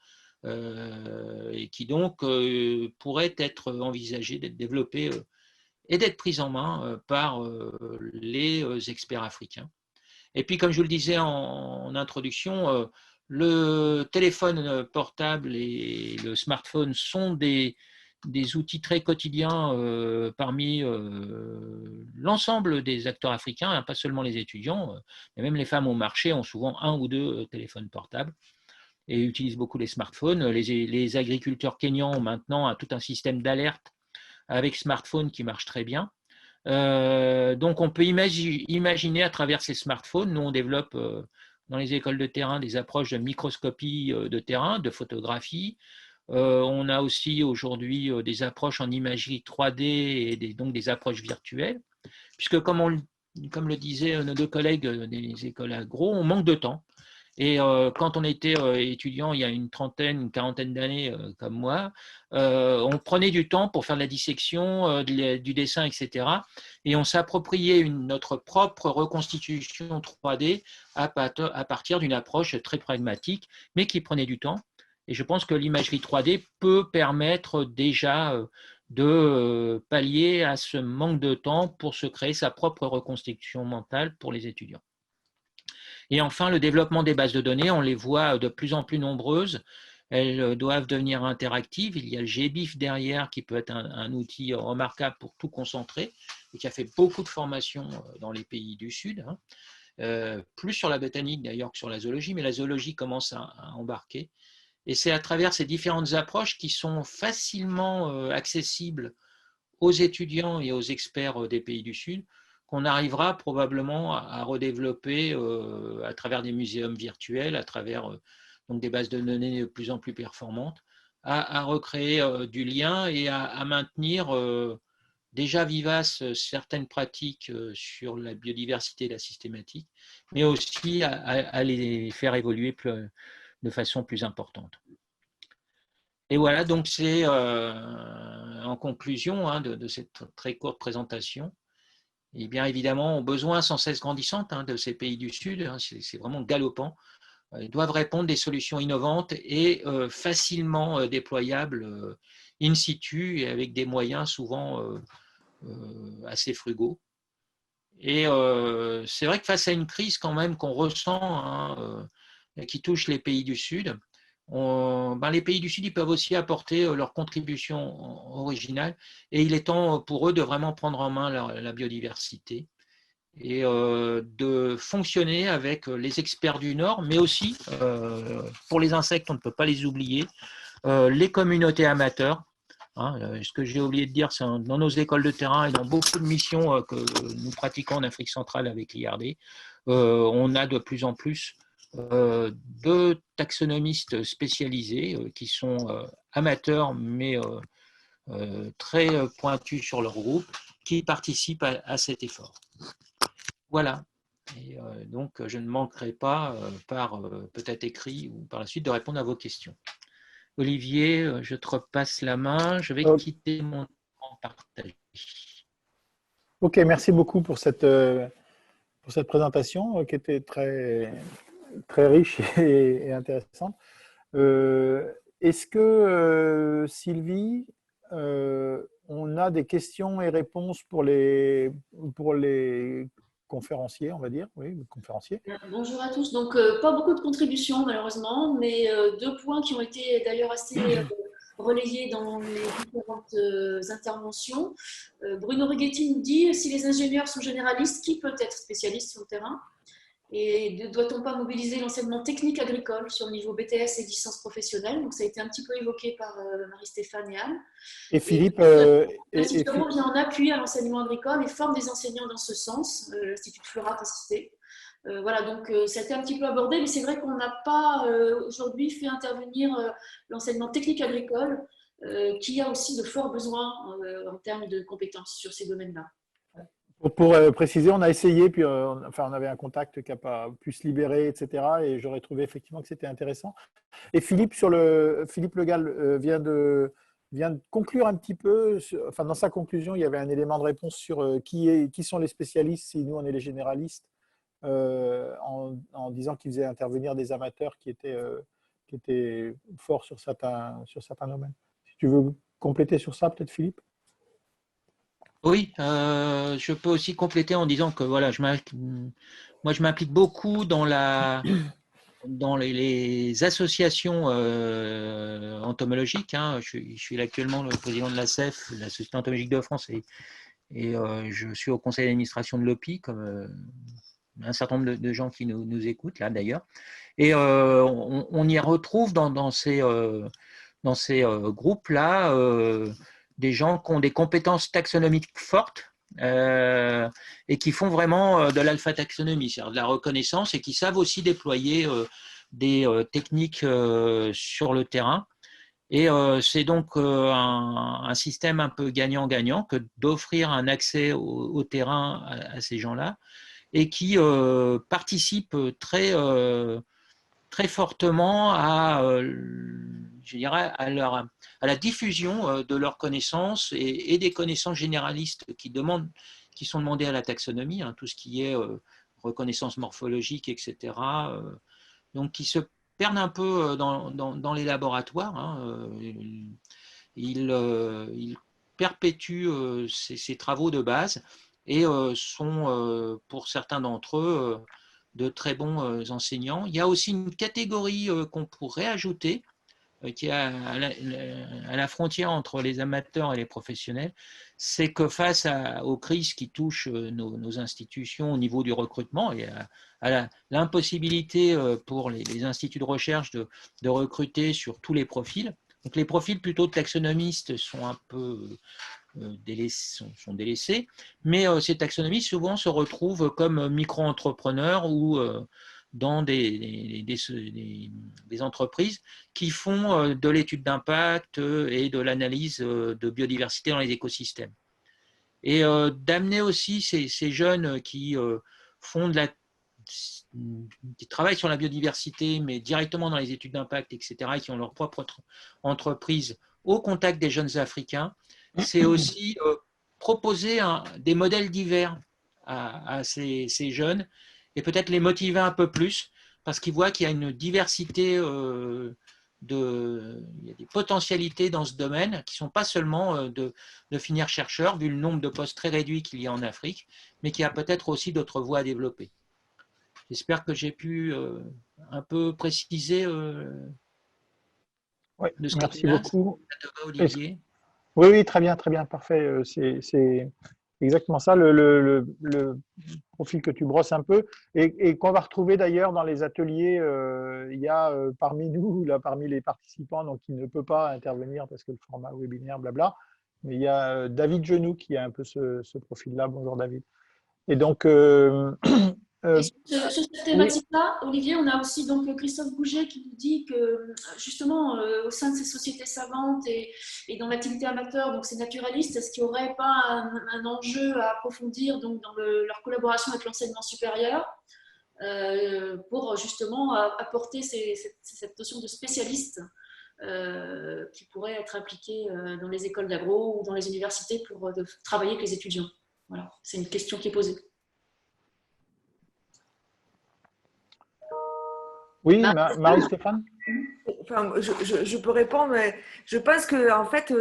G: et qui donc pourraient être envisagées d'être développées et d'être prises en main par les experts africains. Et puis, comme je vous le disais en introduction, le téléphone portable et le smartphone sont des outils très quotidiens parmi l'ensemble des acteurs africains, hein, pas seulement les étudiants, mais même les femmes au marché ont souvent 1 ou 2 téléphones portables et utilisent beaucoup les smartphones. Les agriculteurs kenyans ont maintenant tout un système d'alerte avec smartphone qui marche très bien. Donc on peut imaginer à travers ces smartphones, nous on développe dans les écoles de terrain des approches de microscopie de terrain, de photographie. On a aussi aujourd'hui des approches en imagerie 3D et donc des approches virtuelles, puisque comme le disaient nos 2 collègues des écoles agro, on manque de temps. Et quand on était étudiant il y a une quarantaine d'années comme moi, on prenait du temps pour faire de la dissection, du dessin, etc. Et on s'appropriait notre propre reconstitution 3D à partir d'une approche très pragmatique, mais qui prenait du temps. Et je pense que l'imagerie 3D peut permettre déjà de pallier à ce manque de temps pour se créer sa propre reconstitution mentale pour les étudiants. Et enfin, le développement des bases de données, on les voit de plus en plus nombreuses. Elles doivent devenir interactives. Il y a le GBIF derrière qui peut être un outil remarquable pour tout concentrer et qui a fait beaucoup de formations dans les pays du Sud. Plus sur la botanique d'ailleurs que sur la zoologie, mais la zoologie commence à embarquer. Et c'est à travers ces différentes approches qui sont facilement accessibles aux étudiants et aux experts des pays du Sud qu'on arrivera probablement à redévelopper à travers des muséums virtuels, à travers donc des bases de données de plus en plus performantes, à recréer du lien et à maintenir déjà vivaces certaines pratiques sur la biodiversité et la systématique, mais aussi à les faire évoluer de façon plus importante. Et voilà, donc c'est en conclusion de cette très courte présentation. Et bien évidemment, aux besoins sans cesse grandissants de ces pays du Sud, c'est vraiment galopant. Ils doivent répondre à des solutions innovantes et facilement déployables in situ et avec des moyens souvent assez frugaux. Et c'est vrai que face à une crise quand même qu'on ressent, qui touche les pays du Sud, les pays du Sud ils peuvent aussi apporter leur contribution originale et il est temps pour eux de vraiment prendre en main la biodiversité et de fonctionner avec les experts du Nord, mais aussi, pour les insectes, on ne peut pas les oublier, les communautés amateurs. Ce que j'ai oublié de dire, c'est dans nos écoles de terrain et dans beaucoup de missions que nous pratiquons en Afrique centrale avec l'IRD, on a de plus en plus de taxonomistes spécialisés qui sont amateurs, mais très pointus sur leur groupe, qui participent à cet effort. Voilà. Et donc, je ne manquerai pas, par peut-être écrit ou par la suite, de répondre à vos questions. Olivier, je te repasse la main. Je vais quitter mon écran partagé.
A: Ok, merci beaucoup pour cette présentation qui était très, très riche et intéressante. Est-ce que, Sylvie, on a des questions et réponses pour les conférenciers, on va dire, oui, conférenciers.
H: Bonjour à tous. Donc, pas beaucoup de contributions malheureusement, mais deux points qui ont été d'ailleurs assez relayés dans les différentes interventions. Bruno Righetti nous dit, si les ingénieurs sont généralistes, qui peut être spécialiste sur le terrain? Et ne doit-on pas mobiliser l'enseignement technique agricole sur le niveau BTS et licence professionnelle? Donc, ça a été un petit peu évoqué par Marie-Stéphane et Anne.
A: Et Philippe.
H: L'Institut Florent vient en appui à l'enseignement agricole et forme des enseignants dans ce sens. L'Institut Florent a cité. Voilà, donc ça a été un petit peu abordé, mais c'est vrai qu'on n'a pas aujourd'hui fait intervenir l'enseignement technique agricole, qui a aussi de forts besoins en termes de compétences sur ces domaines-là.
A: Pour préciser, on a essayé, puis on avait un contact qui n'a pas pu se libérer, etc. Et j'aurais trouvé effectivement que c'était intéressant. Et Philippe Le Gall vient de conclure un petit peu. Enfin, dans sa conclusion, il y avait un élément de réponse sur qui sont les spécialistes si nous on est les généralistes, en disant qu'il faisait intervenir des amateurs qui étaient forts sur certains domaines. Si tu veux compléter sur ça, peut-être, Philippe.
G: Oui, je peux aussi compléter en disant que voilà, je m'implique beaucoup dans les associations entomologiques. Hein. Je suis actuellement le président de l'ASEF, la Société entomologique de France, et je suis au conseil d'administration de l'OPI, comme un certain nombre de gens qui nous écoutent là d'ailleurs. Et on y retrouve dans ces groupes-là des gens qui ont des compétences taxonomiques fortes et qui font vraiment de l'alpha-taxonomie, c'est-à-dire de la reconnaissance, et qui savent aussi déployer des techniques sur le terrain. Et c'est donc un système un peu gagnant-gagnant que d'offrir un accès au terrain à ces gens-là, et qui participent très fortement je dirais, à la diffusion de leurs connaissances et des connaissances généralistes qui sont demandées à la taxonomie, hein, tout ce qui est reconnaissance morphologique, etc. Donc, qui se perdent un peu dans les laboratoires. Hein, ils perpétuent ces travaux de base et sont, pour certains d'entre eux, de très bons enseignants. Il y a aussi une catégorie qu'on pourrait ajouter, qui est à la frontière entre les amateurs et les professionnels. C'est que face aux crises qui touchent nos institutions au niveau du recrutement et à l'impossibilité pour les instituts de recherche de recruter sur tous les profils. Donc les profils plutôt taxonomistes sont un peu sont délaissés, mais ces taxonomistes souvent se retrouvent comme micro-entrepreneurs ou dans des entreprises qui font de l'étude d'impact et de l'analyse de biodiversité dans les écosystèmes. Et d'amener aussi ces jeunes qui qui travaillent sur la biodiversité, mais directement dans les études d'impact, etc., et qui ont leur propre entreprise au contact des jeunes Africains, c'est aussi proposer des modèles divers à ces jeunes et peut-être les motiver un peu plus parce qu'ils voient qu'il y a une diversité, il y a des potentialités dans ce domaine qui ne sont pas seulement de finir chercheur, vu le nombre de postes très réduits qu'il y a en Afrique, mais qu'il y a peut-être aussi d'autres voies à développer. J'espère que j'ai pu un peu préciser
A: Oui,
G: de ce
A: merci
G: côté-là.
A: beaucoup.
G: Ça te va, Olivier ?
A: Oui, très bien, parfait. C'est exactement ça, le profil que tu brosses un peu et qu'on va retrouver d'ailleurs dans les ateliers. Il y a parmi nous, là, parmi les participants, donc il ne peut pas intervenir parce que le format webinaire, blabla, mais il y a David Genoux qui a un peu ce profil-là. Bonjour David. Et donc,
H: Et sur cette thématique-là, Olivier, on a aussi donc Christophe Bouget qui nous dit que justement au sein de ces sociétés savantes et dans l'activité amateur, donc c'est naturaliste, est-ce qu'il n'y aurait pas un enjeu à approfondir donc dans leur collaboration avec l'enseignement supérieur pour justement apporter cette notion de spécialiste qui pourrait être impliquée dans les écoles d'agro ou dans les universités pour travailler avec les étudiants. Voilà, c'est une question qui est posée.
A: Oui, Marie-Stéphane?
E: Enfin, je peux répondre, mais je pense que en fait,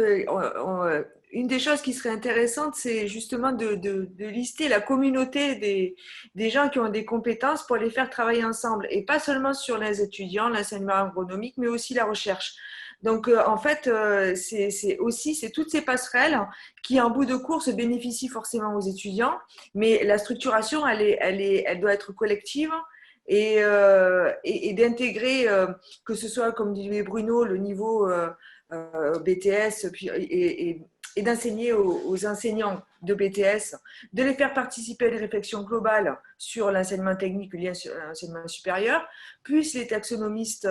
E: une des choses qui serait intéressante, c'est justement de lister la communauté des gens qui ont des compétences pour les faire travailler ensemble, et pas seulement sur les étudiants, l'enseignement agronomique, mais aussi la recherche. Donc, en fait, c'est toutes ces passerelles qui, en bout de course, bénéficient forcément aux étudiants, mais la structuration, elle doit être collective. Et d'intégrer, que ce soit, comme disait Bruno, le niveau BTS, et d'enseigner aux enseignants de BTS, de les faire participer à des réflexions globales sur l'enseignement technique lié à l'enseignement supérieur, plus les taxonomistes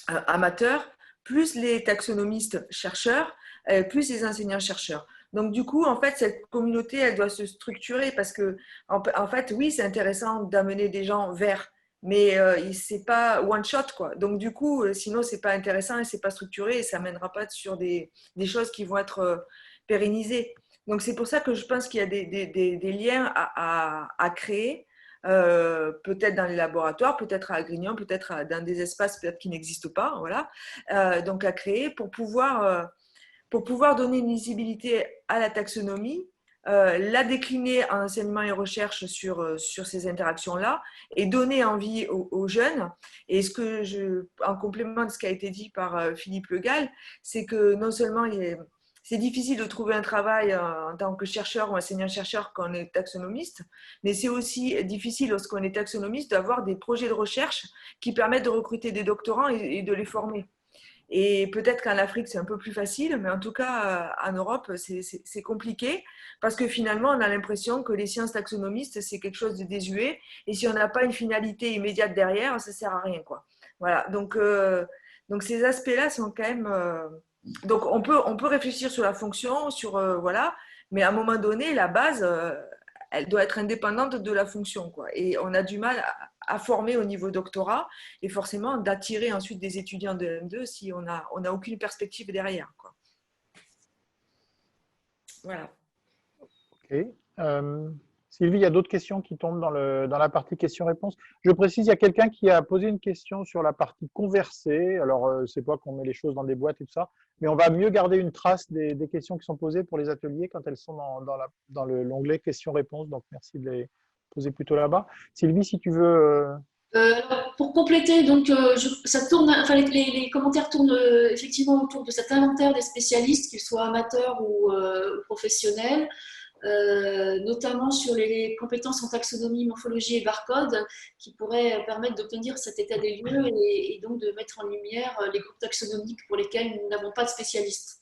E: amateurs, plus les taxonomistes chercheurs, plus les enseignants-chercheurs. Donc, du coup, en fait, cette communauté, elle doit se structurer parce que, en fait, oui, c'est intéressant d'amener des gens vers, mais c'est pas one shot, quoi. Donc, du coup, sinon, c'est pas intéressant et c'est pas structuré et ça mènera pas sur des choses qui vont être pérennisées. Donc, c'est pour ça que je pense qu'il y a des liens à créer, peut-être dans les laboratoires, peut-être à Grignan, peut-être dans des espaces peut-être qui n'existent pas, voilà. Donc, à créer pour pouvoir donner une lisibilité à la taxonomie, la décliner en enseignement et recherche sur ces interactions-là et donner envie aux jeunes. Et en complément de ce qui a été dit par Philippe Le Gall, c'est que non seulement c'est difficile de trouver un travail en tant que chercheur ou enseignant-chercheur quand on est taxonomiste, mais c'est aussi difficile lorsqu'on est taxonomiste d'avoir des projets de recherche qui permettent de recruter des doctorants et de les former. Et peut-être qu'en Afrique, c'est un peu plus facile, mais en tout cas, en Europe, c'est compliqué parce que finalement, on a l'impression que les sciences taxonomistes, c'est quelque chose de désuet. Et si on n'a pas une finalité immédiate derrière, ça ne sert à rien, quoi. Voilà. Donc ces aspects-là sont quand même… donc, on peut réfléchir sur la fonction, voilà, mais à un moment donné, la base, elle doit être indépendante de la fonction, quoi. Et on a du mal à former au niveau doctorat et forcément d'attirer ensuite des étudiants de M2 si on n'a aucune perspective derrière, quoi. Voilà.
A: Ok. Sylvie, il y a d'autres questions qui tombent dans la partie questions-réponses. Je précise, il y a quelqu'un qui a posé une question sur la partie conversée. Alors, c'est pas qu'on met les choses dans des boîtes et tout ça, mais on va mieux garder une trace des questions qui sont posées pour les ateliers quand elles sont dans l'onglet questions-réponses. Donc, merci de les poser plutôt là-bas. Sylvie, si tu veux…
H: Alors, pour compléter, donc, ça tourne, enfin, les commentaires tournent effectivement autour de cet inventaire des spécialistes, qu'ils soient amateurs ou professionnels, notamment sur les compétences en taxonomie, morphologie et barcode, qui pourraient permettre d'obtenir cet état des lieux et donc de mettre en lumière les groupes taxonomiques pour lesquels nous n'avons pas de spécialistes.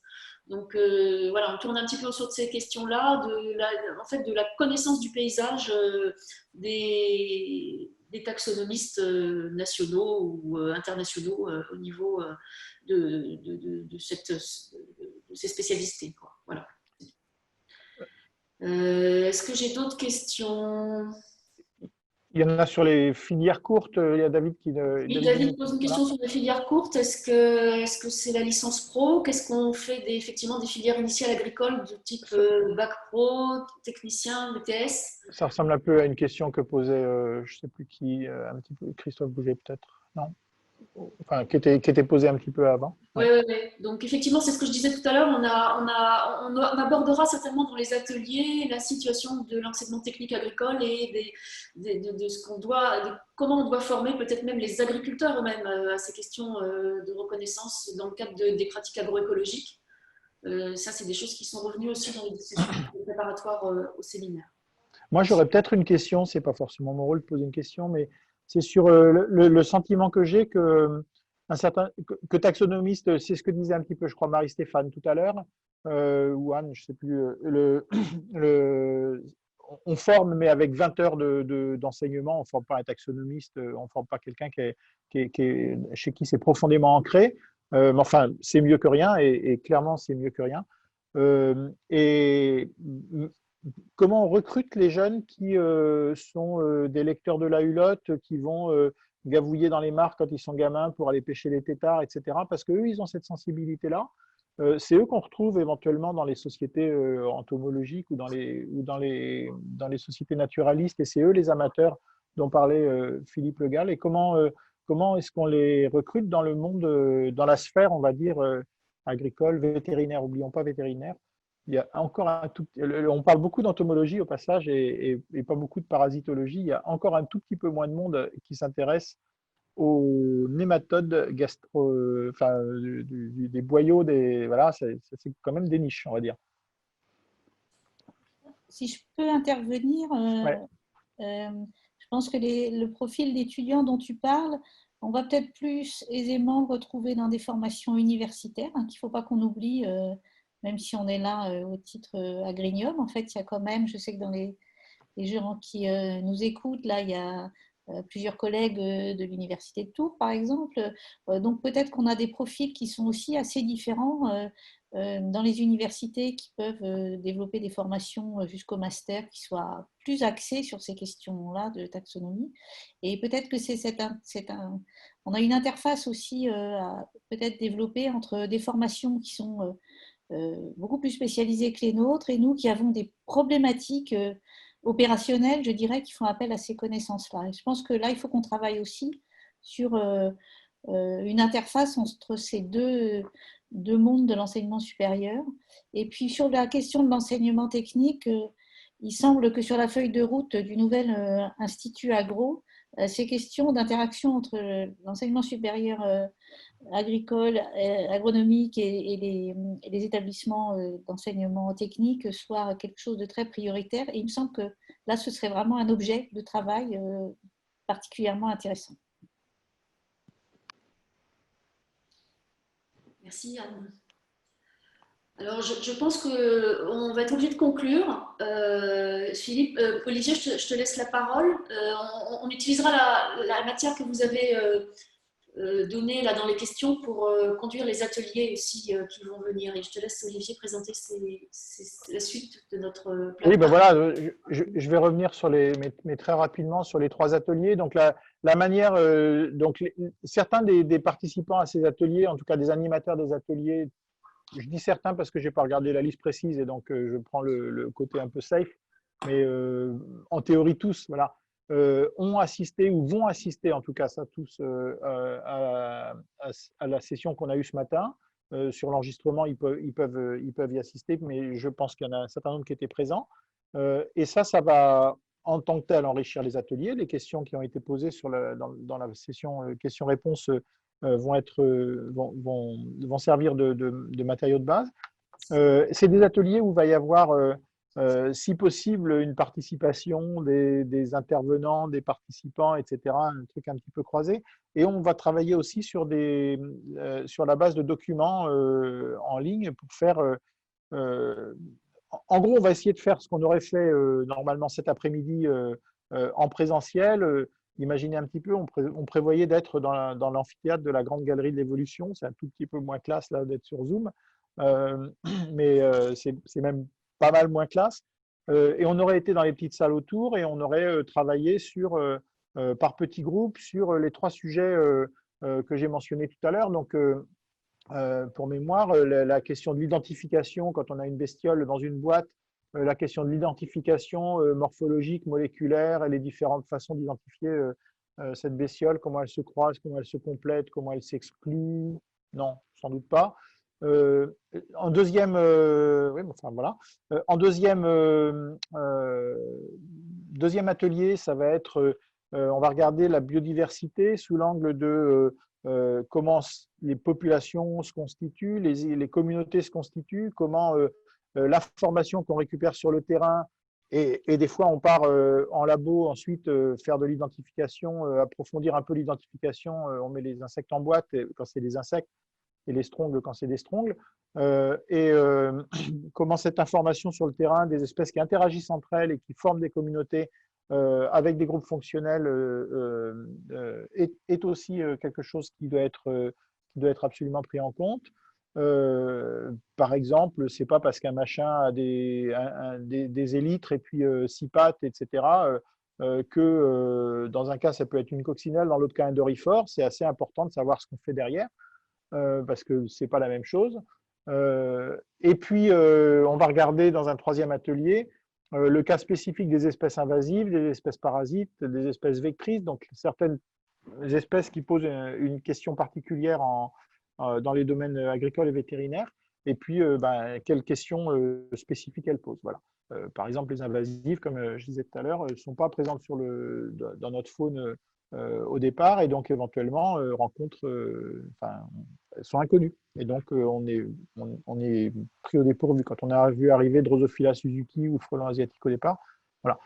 H: Donc voilà, on tourne un petit peu autour de ces questions-là, en fait, de la connaissance du paysage des taxonomistes nationaux ou internationaux au niveau de ces spécialités, quoi. Voilà. Est-ce que j'ai d'autres questions?
A: Il y en a sur les filières courtes. Il y a David qui…
H: David pose une question sur les filières courtes. Est-ce que c'est la licence pro? Qu'est-ce qu'on fait effectivement des filières initiales agricoles de type bac pro, technicien, BTS?
A: Ça ressemble un peu à une question que posait, je ne sais plus qui, un petit peu, Christophe Bouget peut-être, non? Enfin, qui était posée un petit peu avant.
H: Oui. Donc effectivement, c'est ce que je disais tout à l'heure. On abordera certainement dans les ateliers la situation de l'enseignement technique agricole et de ce qu'on doit, comment on doit former peut-être même les agriculteurs eux-mêmes à ces questions de reconnaissance dans le cadre des pratiques agroécologiques. Ça, c'est des choses qui sont revenues aussi dans les discussions préparatoires au séminaire.
A: Moi, j'aurais peut-être une question. C'est pas forcément mon rôle de poser une question, mais c'est sur le sentiment que j'ai que taxonomiste, c'est ce que disait un petit peu, je crois, Marie-Stéphane tout à l'heure, ou Anne, je ne sais plus, on forme, mais avec 20 heures d'enseignement, on ne forme pas un taxonomiste, on ne forme pas quelqu'un chez qui c'est profondément ancré. Mais enfin, c'est mieux que rien, et clairement, c'est mieux que rien. Et comment on recrute les jeunes qui sont des lecteurs de la Hulotte, qui vont gavouiller dans les mares quand ils sont gamins pour aller pêcher les têtards, etc. Parce qu'eux, ils ont cette sensibilité-là. C'est eux qu'on retrouve éventuellement dans les sociétés entomologiques ou dans les sociétés naturalistes, et c'est eux les amateurs dont parlait Philippe Le Gall. Et comment est-ce qu'on les recrute dans le monde, dans la sphère, on va dire, agricole, vétérinaire, oublions pas vétérinaire. Il y a encore on parle beaucoup d'entomologie au passage et pas beaucoup de parasitologie. Il y a encore un tout petit peu moins de monde qui s'intéresse aux nématodes des boyaux, voilà, c'est quand même des niches, on va dire.
D: Si je peux intervenir,
A: Ouais.
D: je pense que le profil d'étudiant dont tu parles, on va peut-être plus aisément le retrouver dans des formations universitaires, qu'il ne faut pas qu'on oublie, même si on est là au titre Agrignum. En fait, il y a quand même, je sais que dans les gens qui nous écoutent, là, il y a plusieurs collègues de l'Université de Tours, par exemple. Donc, peut-être qu'on a des profils qui sont aussi assez différents dans les universités qui peuvent développer des formations jusqu'au master qui soient plus axées sur ces questions-là de taxonomie. Et peut-être que on a une interface aussi à peut-être développer entre des formations qui sont beaucoup plus spécialisées que les nôtres et nous qui avons des problématiques opérationnels, je dirais, qui font appel à ces connaissances-là. Et je pense que là, il faut qu'on travaille aussi sur une interface entre ces deux mondes de l'enseignement supérieur. Et puis, sur la question de l'enseignement technique, il semble que sur la feuille de route du nouvel Institut Agro, ces questions d'interaction entre l'enseignement supérieur agricole, agronomique et les établissements d'enseignement technique soit quelque chose de très prioritaire. Et il me semble que là, ce serait vraiment un objet de travail particulièrement intéressant.
H: Merci Anne. Alors, je pense qu'on va être obligé de conclure. Philippe, Olivier, je te laisse la parole. On utilisera la matière que vous avez donnée là dans les questions pour conduire les ateliers aussi qui vont venir. Et je te laisse, Olivier, présenter la suite de notre plan.
A: Oui, ben voilà, je vais revenir mais très rapidement sur les 3 ateliers. Donc, la manière, certains des participants à ces ateliers, en tout cas des animateurs des ateliers, je dis certains parce que je n'ai pas regardé la liste précise et donc je prends le côté un peu safe, mais en théorie tous, voilà, ont assisté ou vont assister, en tout cas ça tous, à la session qu'on a eue ce matin. Sur l'enregistrement, ils peuvent y assister, mais je pense qu'il y en a un certain nombre qui étaient présents. Et ça va en tant que tel enrichir les ateliers. Les questions qui ont été posées dans la session questions-réponses vont servir de matériaux de base. C'est des ateliers où il va y avoir, si possible, une participation des intervenants, des participants, etc., un truc un petit peu croisé. Et on va travailler aussi sur la base de documents en ligne pour faire… en gros, on va essayer de faire ce qu'on aurait fait normalement cet après-midi en présentiel. Imaginez un petit peu, on prévoyait d'être dans l'amphithéâtre de la Grande Galerie de l'Évolution. C'est un tout petit peu moins classe là d'être sur Zoom, mais c'est même pas mal moins classe. Et on aurait été dans les petites salles autour et on aurait travaillé par petits groupes sur les 3 sujets que j'ai mentionnés tout à l'heure. Donc, pour mémoire, la question de l'identification quand on a une bestiole dans une boîte, la question de l'identification morphologique, moléculaire et les différentes façons d'identifier cette bestiole, comment elle se croise, comment elle se complète, comment elle s'exclut. Non, sans doute pas. En deuxième, oui, enfin voilà. En deuxième atelier, ça va être, on va regarder la biodiversité sous l'angle de comment les populations se constituent, les communautés se constituent, comment l'information qu'on récupère sur le terrain, et des fois on part en labo ensuite faire de l'identification, approfondir un peu l'identification, on met les insectes en boîte quand c'est des insectes et les strongles quand c'est des strongles. comment cette information sur le terrain, des espèces qui interagissent entre elles et qui forment des communautés avec des groupes fonctionnels est aussi quelque chose qui doit être absolument pris en compte. Par exemple, c'est pas parce qu'un machin a des élytres et puis 6 pattes, etc., que dans un cas, ça peut être une coccinelle, dans l'autre cas, un doryphore. C'est assez important de savoir ce qu'on fait derrière, parce que c'est pas la même chose. Et puis, on va regarder dans un troisième atelier le cas spécifique des espèces invasives, des espèces parasites, des espèces vectrices, donc certaines espèces qui posent une question particulière dans les domaines agricoles et vétérinaires, et puis quelles questions spécifiques elles posent. Voilà. Par exemple, les invasives, comme je disais tout à l'heure, ne sont pas présentes dans notre faune au départ, et donc éventuellement sont inconnues. Et donc on est pris au dépourvu quand on a vu arriver Drosophila suzuki ou frelon asiatique au départ. Voilà.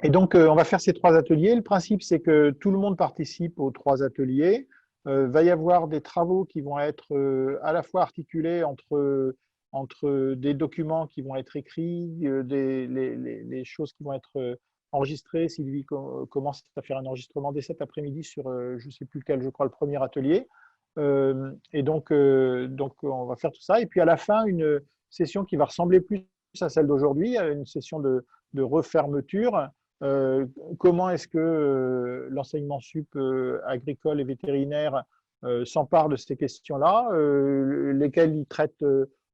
A: Et donc, on va faire ces 3 ateliers. Le principe, c'est que tout le monde participe aux 3 ateliers. Va y avoir des travaux qui vont être à la fois articulés entre des documents qui vont être écrits, les choses qui vont être enregistrées. Sylvie commence à faire un enregistrement dès cet après-midi sur, je ne sais plus lequel, je crois, le premier atelier. Et donc, on va faire tout ça. Et puis, à la fin, une session qui va ressembler plus à celle d'aujourd'hui, une session de refermeture. Comment est-ce que l'enseignement sup agricole et vétérinaire s'empare de ces questions-là, lesquelles il traite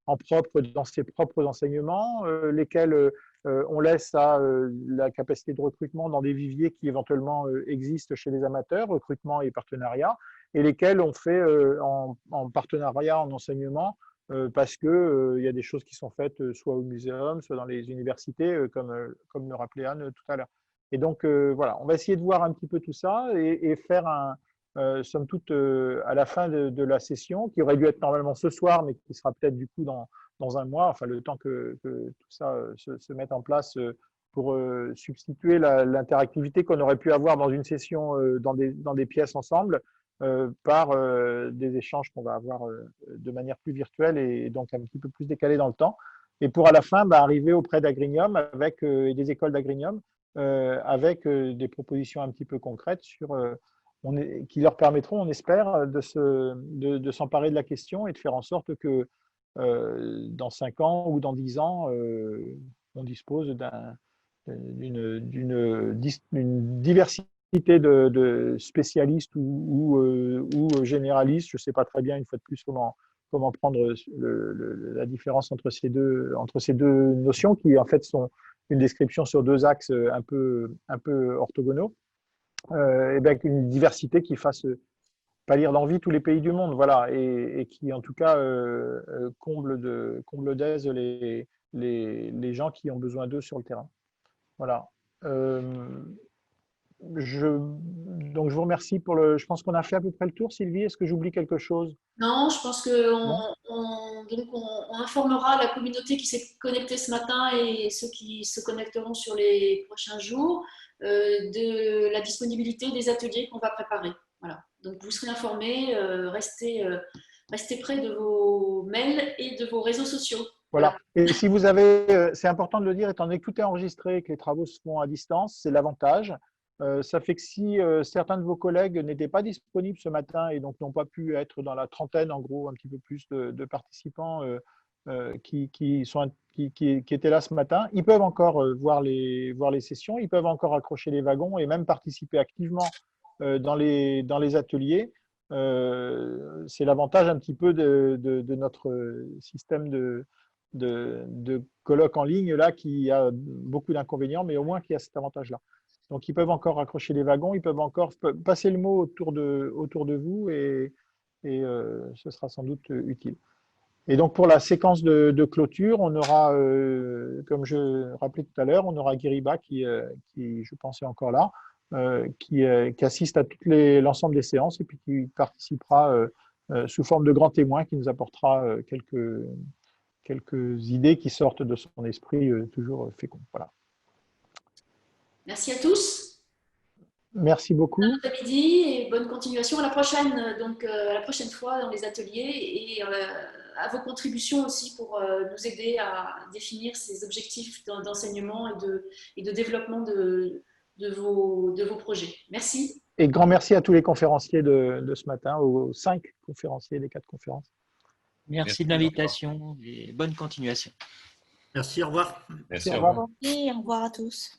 A: en propre dans ses propres enseignements, lesquelles on laisse à la capacité de recrutement dans des viviers qui éventuellement existent chez les amateurs, recrutement et partenariat, et lesquelles on fait en partenariat, en enseignement, parce qu'il y a des choses qui sont faites soit au muséum, soit dans les universités, comme le rappelait Anne tout à l'heure. Et donc, voilà, on va essayer de voir un petit peu tout ça et faire somme toute, à la fin de la session, qui aurait dû être normalement ce soir, mais qui sera peut-être du coup dans un mois, enfin le temps que tout ça se mette en place pour substituer l'interactivité qu'on aurait pu avoir dans une session dans des pièces ensemble, par des échanges qu'on va avoir de manière plus virtuelle et donc un petit peu plus décalée dans le temps. Et pour à la fin, arriver auprès d'Agrignum avec des écoles d'Agrignum avec des propositions un petit peu concrètes qui leur permettront, on espère, de s'emparer de la question et de faire en sorte que dans 5 ans ou dans 10 ans, on dispose d'une diversité de spécialistes ou généralistes. Je ne sais pas très bien, une fois de plus, comment prendre la différence entre ces deux notions qui, en fait, sont une description sur 2 axes un peu orthogonaux, et bien une diversité qui fasse pâlir d'envie tous les pays du monde, voilà, et qui, en tout cas, comble d'aise les gens qui ont besoin d'eux sur le terrain. Voilà. Donc, je vous remercie je pense qu'on a fait à peu près le tour. Sylvie, est-ce que j'oublie quelque chose?
H: Non, je pense qu'on informera la communauté qui s'est connectée ce matin et ceux qui se connecteront sur les prochains jours de la disponibilité des ateliers qu'on va préparer. Voilà. Donc, vous serez informés, restez près de vos mails et de vos réseaux sociaux.
A: Voilà. Et si vous avez, c'est important de le dire, étant donné que tout est enregistré et que les travaux se font à distance, c'est l'avantage. Ça fait que si certains de vos collègues n'étaient pas disponibles ce matin et donc n'ont pas pu être dans la trentaine, en gros, un petit peu plus de participants qui étaient là ce matin, ils peuvent encore voir les sessions, ils peuvent encore accrocher les wagons et même participer activement dans les ateliers. C'est l'avantage un petit peu de notre système de colloque en ligne là, qui a beaucoup d'inconvénients, mais au moins qui a cet avantage-là. Donc, ils peuvent encore accrocher les wagons, ils peuvent encore passer le mot autour de vous et ce sera sans doute utile. Et donc, pour la séquence de clôture, on aura, comme je rappelais tout à l'heure, on aura Guiriba qui, je pense, est encore là, qui assiste à l'ensemble des séances et puis qui participera sous forme de grand témoin, qui nous apportera quelques idées qui sortent de son esprit toujours fécond. Voilà.
H: Merci à tous.
A: Merci beaucoup.
H: Bon après-midi et bonne continuation. À la prochaine, donc à la prochaine fois dans les ateliers et à vos contributions aussi pour nous aider à définir ces objectifs d'enseignement et de développement de vos projets. Merci.
A: Et grand merci à tous les conférenciers de ce matin, aux 5 conférenciers des 4 conférences.
G: Merci de l'invitation et bonne continuation.
F: Merci, au revoir.
B: Merci,
A: Au
B: au
A: revoir.
B: revoir.
D: Et au revoir à tous.